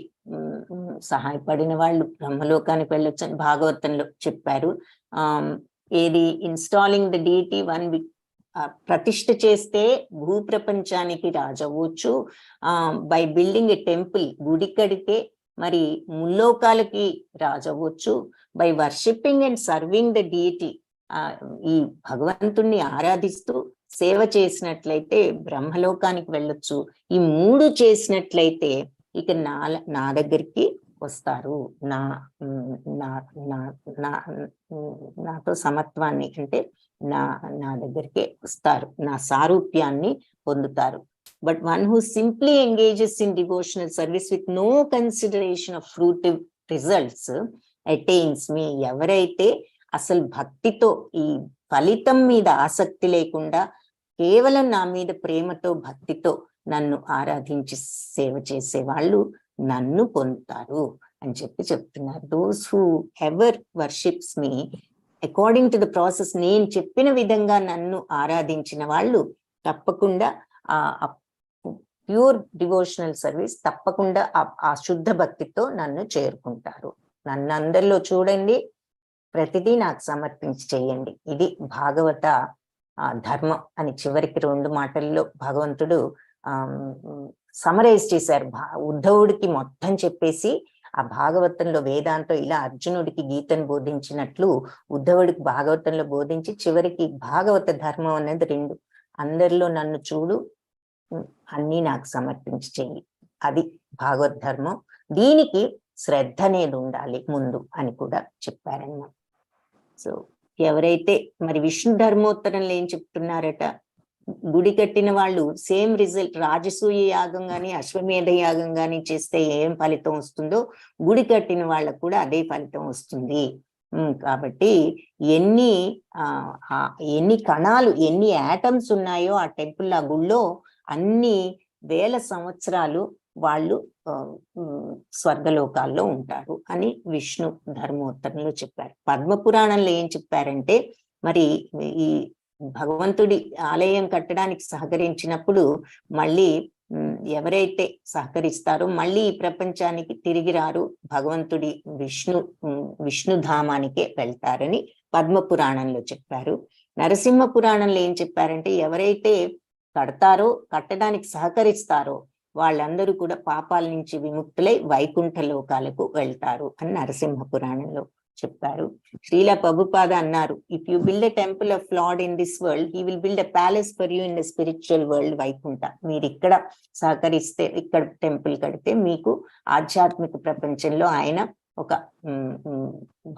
సహాయపడిన వాళ్ళు బ్రహ్మలోకానికి వెళ్ళొచ్చు అని భాగవతంలో చెప్పారు. ఏది ఇన్స్టాలింగ్ ద డీటీ వన్, ప్రతిష్ఠ చేస్తే భూప్రపంచానికి రాజవచ్చు. బై బిల్డింగ్ ఎ టెంపుల్, గుడి కడితే మరి ముల్లోకాలకి రాజవచ్చు. By worshipping and serving the deity, ఈ భగవంతుణ్ణి ఆరాధిస్తూ సేవ చేసినట్లయితే బ్రహ్మలోకానికి వెళ్ళొచ్చు. ఈ 3 చేసినట్లయితే ఇక నా దగ్గరికి వస్తారు, నాతో సమత్వాన్ని, అంటే నా దగ్గరికి వస్తారు, నా సారూప్యాన్ని పొందుతారు. But one who simply engages in devotional service with no consideration of fruitive results attains me. ఎవరైతే అసలు భక్తితో, ఈ ఫలితం మీద ఆసక్తి లేకుండా కేవలం నా మీద ప్రేమతో, భక్తితో నన్ను ఆరాధించి సేవ చేసే వాళ్ళు నన్ను పొందుతారు అని చెప్తున్నారు. Those who ever worships me according to the process, నేను చెప్పిన విధంగా నన్ను ఆరాధించిన వాళ్ళు తప్పకుండా ప్యూర్ డివోషనల్ సర్వీస్ తప్పకుండా ఆ శుద్ధ భక్తితో నన్ను చేరుకుంటారు. నన్ను అందరిలో చూడండి, ప్రతిదీ నాకు సమర్పించి చేయండి. ఇది భాగవత ధర్మం అని చివరికి 2 మాటల్లో భగవంతుడు సమరైజ్ చేశారు. ఉద్ధవుడికి మొత్తం చెప్పేసి ఆ భాగవతంలో వేదాంతో ఇలా అర్జునుడికి గీతను బోధించినట్లు ఉద్ధవుడికి భాగవతంలో బోధించి చివరికి భాగవత ధర్మం అనేది 2. అందరిలో నన్ను చూడు, అన్నీ నాకు సమర్పించి చెయ్యి. అది భాగవత ధర్మం. దీనికి శ్రద్ధ అనేది ఉండాలి ముందు అని కూడా చెప్పారన్నమాట. సో ఎవరైతే మరి విష్ణు ధర్మోత్తరంలో ఏం చెప్తున్నారట, గుడి కట్టిన వాళ్ళు సేమ్ రిజల్ట్ రాజసూయ యాగం గాని అశ్వమేధ యాగం గాని చేస్తే ఏం ఫలితం వస్తుందో గుడి కట్టిన వాళ్ళకు కూడా అదే ఫలితం వస్తుంది. కాబట్టి ఎన్ని కణాలు, ఎన్ని యాటమ్స్ ఉన్నాయో ఆ టెంపుల్, ఆ గుళ్ళో అన్ని వేల సంవత్సరాలు వాళ్ళు స్వర్గలోకాల్లో ఉంటారు అని విష్ణు ధర్మోత్తరంలో చెప్పారు. పద్మపురాణంలో ఏం చెప్పారంటే, మరి ఈ భగవంతుడి ఆలయం కట్టడానికి సహకరించినప్పుడు మళ్ళీ ఎవరైతే సహకరిస్తారో మళ్ళీ ఈ ప్రపంచానికి తిరిగి రారు, భగవంతుడి విష్ణుధామానికే వెళ్తారని పద్మపురాణంలో చెప్పారు. నరసింహ పురాణంలో ఏం చెప్పారంటే, ఎవరైతే కడతారో, కట్టడానికి సహకరిస్తారో వాళ్ళందరూ కూడా పాపాల నుంచి విముక్తులై వైకుంఠ లోకాలకు వెళ్తారు అని నరసింహ పురాణంలో చెప్పారు. శ్రీలా ప్రభుపాద అన్నారు, if you build a temple of lord in this world, he will build a palace for you in the spiritual world Vaikuntha. మీరు ఇక్కడ సహకరిస్తే, ఇక్కడ టెంపుల్ కడితే మీకు ఆధ్యాత్మిక ప్రపంచంలో ఆయన ఒక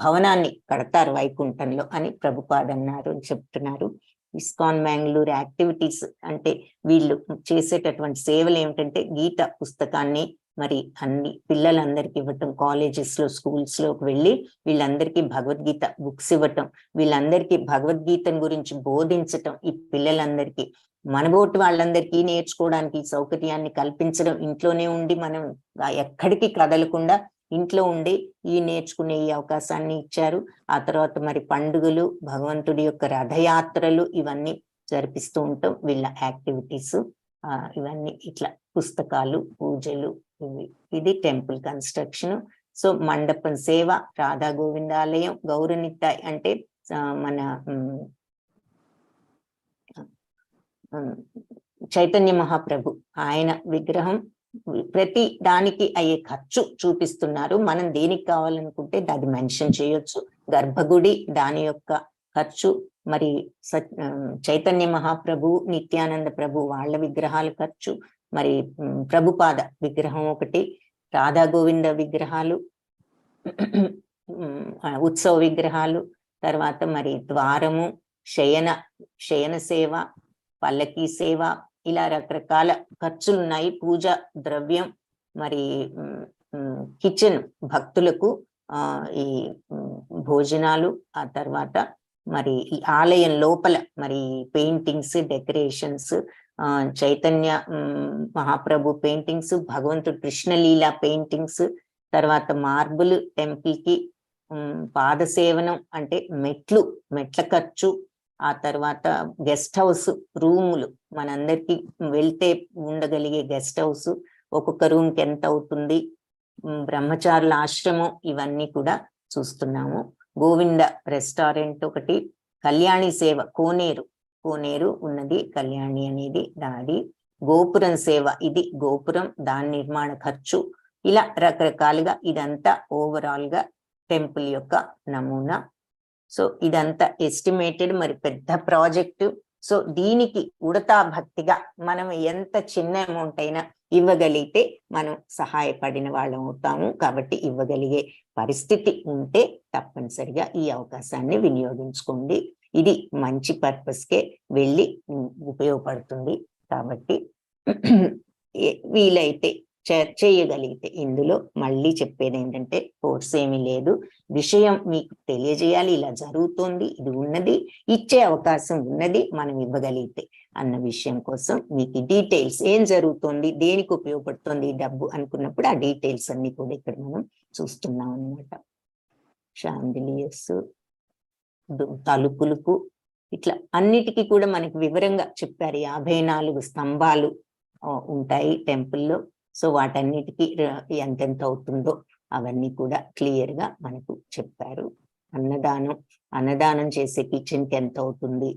భవనాన్ని కడతారు వైకుంఠంలో అని ప్రభుపాద అన్నారు అని చెప్తున్నారు. ఇస్కాన్ బెంగళూరు యాక్టివిటీస్ అంటే వీళ్ళు చేసేటటువంటి సేవలు ఏమిటంటే, గీత పుస్తకాన్ని మరి అన్ని పిల్లలందరికీ ఇవ్వటం, కాలేజెస్ లో స్కూల్స్ లోకి వెళ్ళి వీళ్ళందరికీ భగవద్గీత బుక్స్ ఇవ్వటం, వీళ్ళందరికీ భగవద్గీతను గురించి బోధించటం, ఈ పిల్లలందరికీ మనబోటి వాళ్ళందరికీ నేర్చుకోవడానికి సౌకర్యాన్ని కల్పించడం, ఇంట్లోనే ఉండి మనం ఎక్కడికి కదలకుండా ఇంట్లో ఉండి ఈ నేర్చుకునే ఈ అవకాశాన్ని ఇచ్చారు. ఆ తర్వాత మరి పండుగలు, భగవంతుడి యొక్క రథయాత్రలు ఇవన్నీ జరిపిస్తూ ఉంటాం వీళ్ళ యాక్టివిటీస్. ఇవన్నీ ఇట్లా పుస్తకాలు, పూజలు, ఇది టెంపుల్ కన్స్ట్రక్షన్. సో మండపం సేవ, రాధా గోవిందాలయం, గౌరనిత్తాయ్ అంటే మన చైతన్య మహాప్రభు ఆయన విగ్రహం, ప్రతి దానికి అయ్యే ఖర్చు చూపిస్తున్నారు. మనం దేనికి కావాలనుకుంటే అది మెన్షన్ చేయొచ్చు. గర్భగుడి దాని యొక్క ఖర్చు, మరి చైతన్య మహాప్రభు, నిత్యానంద ప్రభు వాళ్ళ విగ్రహాల ఖర్చు, మరి ప్రభుపాద విగ్రహం ఒకటి, రాధా గోవింద విగ్రహాలు, ఉత్సవ విగ్రహాలు, తర్వాత మరి ద్వారము, శయన సేవ, పల్లకీ సేవ, ఇలా రకరకాల ఖర్చులు ఉన్నాయి. పూజ ద్రవ్యం, మరి కిచెన్ భక్తులకు ఈ భోజనాలు, ఆ తర్వాత మరి ఈ ఆలయం లోపల మరి paintings, decorations, Chaitanya Mahaprabhu paintings, భగవంతుడు కృష్ణలీల పెయింటింగ్స్, తర్వాత మార్బుల్ టెంపుల్ కి పాదసేవనం అంటే మెట్ల ఖర్చు, ఆ తర్వాత గెస్ట్ హౌస్ రూములు, మనందరికి వెళ్తే ఉండగలిగే గెస్ట్ హౌస్ ఒక్కొక్క రూమ్ కి ఎంత అవుతుంది, బ్రహ్మచారుల ఆశ్రమం, ఇవన్నీ కూడా చూస్తున్నాము. గోవింద రెస్టారెంట్ ఒకటి, కళ్యాణి సేవ, కోనేరు ఉన్నది, కళ్యాణి అనేది దాది, గోపురం సేవ, ఇది గోపురం దాని నిర్మాణ ఖర్చు, ఇలా రకరకాలుగా ఇదంతా ఓవరాల్ గా టెంపుల్ యొక్క నమూనా. సో ఇదంతా ఎస్టిమేటెడ్, మరి పెద్ద ప్రాజెక్టు. సో దీనికి ఉడతా భక్తిగా మనం ఎంత చిన్న అమౌంట్ అయినా ఇవ్వగలిగితే మనం సహాయపడిన వాళ్ళం అవుతాము. కాబట్టి ఇవ్వగలిగే పరిస్థితి ఉంటే తప్పనిసరిగా ఈ అవకాశాన్ని వినియోగించుకోండి. ఇది మంచి పర్పస్కే వెళ్ళి ఉపయోగపడుతుంది. కాబట్టి వీలైతే చేయగలిగితే, ఇందులో మళ్ళీ చెప్పేది ఏంటంటే కోర్స్ ఏమీ లేదు, విషయం మీకు తెలియజేయాలి, ఇలా జరుగుతోంది, ఇది ఉన్నది, ఇచ్చే అవకాశం ఉన్నది, మనం ఇవ్వగలిగితే అన్న విషయం కోసం మీకు డీటెయిల్స్, ఏం జరుగుతోంది, దేనికి ఉపయోగపడుతుంది డబ్బు అనుకున్నప్పుడు ఆ డీటెయిల్స్ అన్ని కూడా ఇక్కడ మనం చూస్తున్నాం అన్నమాట. షాండిలియర్స్, తలుపులకు, ఇట్లా అన్నిటికీ కూడా మనకి వివరంగా చెప్పారు. 54 స్తంభాలు, ఉంటాయి టెంపుల్లో. సో వాటన్నిటికీ ఎంతెంత అవుతుందో అవన్నీ కూడా క్లియర్ గా మనకు చెప్పారు. అన్నదానం చేసే కిచెన్ కి ఎంత అవుతుంది,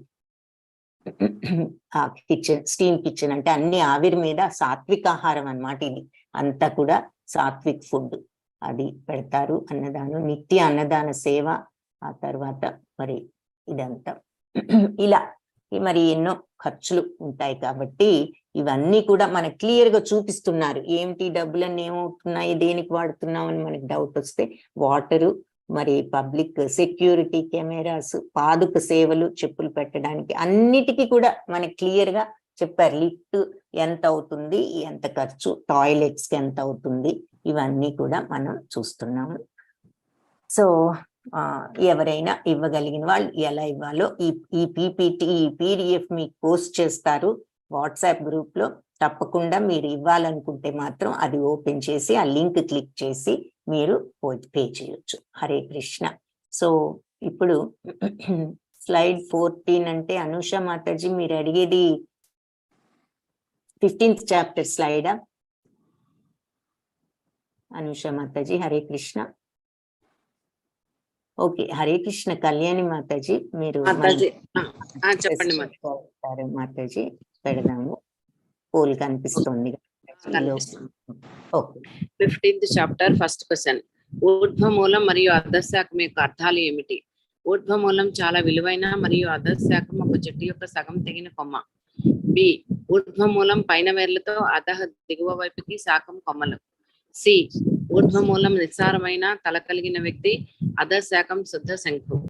ఆ కిచెన్ స్టీమ్ కిచెన్ అంటే అన్ని ఆవిరి మీద సాత్విక ఆహారం అన్నమాట. ఇది అంతా కూడా సాత్విక్ ఫుడ్ అది పెడతారు. అన్నదానం, నిత్య అన్నదాన సేవ, ఆ తర్వాత మరి ఇదంతా ఇలా మరి ఎన్నో ఖర్చులు ఉంటాయి. కాబట్టి ఇవన్నీ కూడా మనకు క్లియర్ గా చూపిస్తున్నారు. ఏమిటి డబ్బులన్నీ ఏమవుతున్నాయి, దేనికి వాడుతున్నాం అని మనకి డౌట్ వస్తే వాటరు, మరి పబ్లిక్ సెక్యూరిటీ కెమెరాస్, పాదుక సేవలు, చెప్పులు పెట్టడానికి అన్నిటికీ కూడా మనకి క్లియర్ గా చెప్పారు. లిఫ్ట్ ఎంత అవుతుంది, ఎంత ఖర్చు, టాయిలెట్స్ కి ఎంత అవుతుంది, ఇవన్నీ కూడా మనం చూస్తున్నాము. సో ఎవరైనా ఇవ్వగలిగిన వాళ్ళు ఎలా ఇవ్వాలో ఈ పీపీటీ, ఈ పీడిఎఫ్ మీకు పోస్ట్ చేస్తారు వాట్సాప్ గ్రూప్ లో. తప్పకుండా మీరు ఇవ్వాలనుకుంటే మాత్రం అది ఓపెన్ చేసి ఆ లింక్ క్లిక్ చేసి మీరు పే చేయొచ్చు. హరే కృష్ణ. సో ఇప్పుడు స్లైడ్ 14 అంటే అనుష మాతాజీ మీరు అడిగేది 15th చాప్టర్ స్లైడా? అనుష మాతాజీ హరే కృష్ణ. ఓకే, హరే కృష్ణ. కళ్యాణి మాతాజీ మీరు చెప్పండి మాతాజీ పెడదాము. పోల్ కనిపిస్తుంది. 15th chapter first question. ఊర్ధ్వమూలం మరియు అధశాఖం యొక్క అర్థాలు ఏమిటి? ఊర్ధ్వమూలం చాలా విలువైన మరియు అధశాఖం ఒక చెట్టు యొక్క సగం తెగిన కొమ్మ. బి, ఊర్ధ్వమూలం పైన వేర్లతో అధః దిగువ వైపుకి శాఖం కొమ్మలు. సి, ఊర్ధ్వమూలం నిస్సారమైన తల కలిగిన వ్యక్తి, అధశాఖం శుద్ధ శంఖు.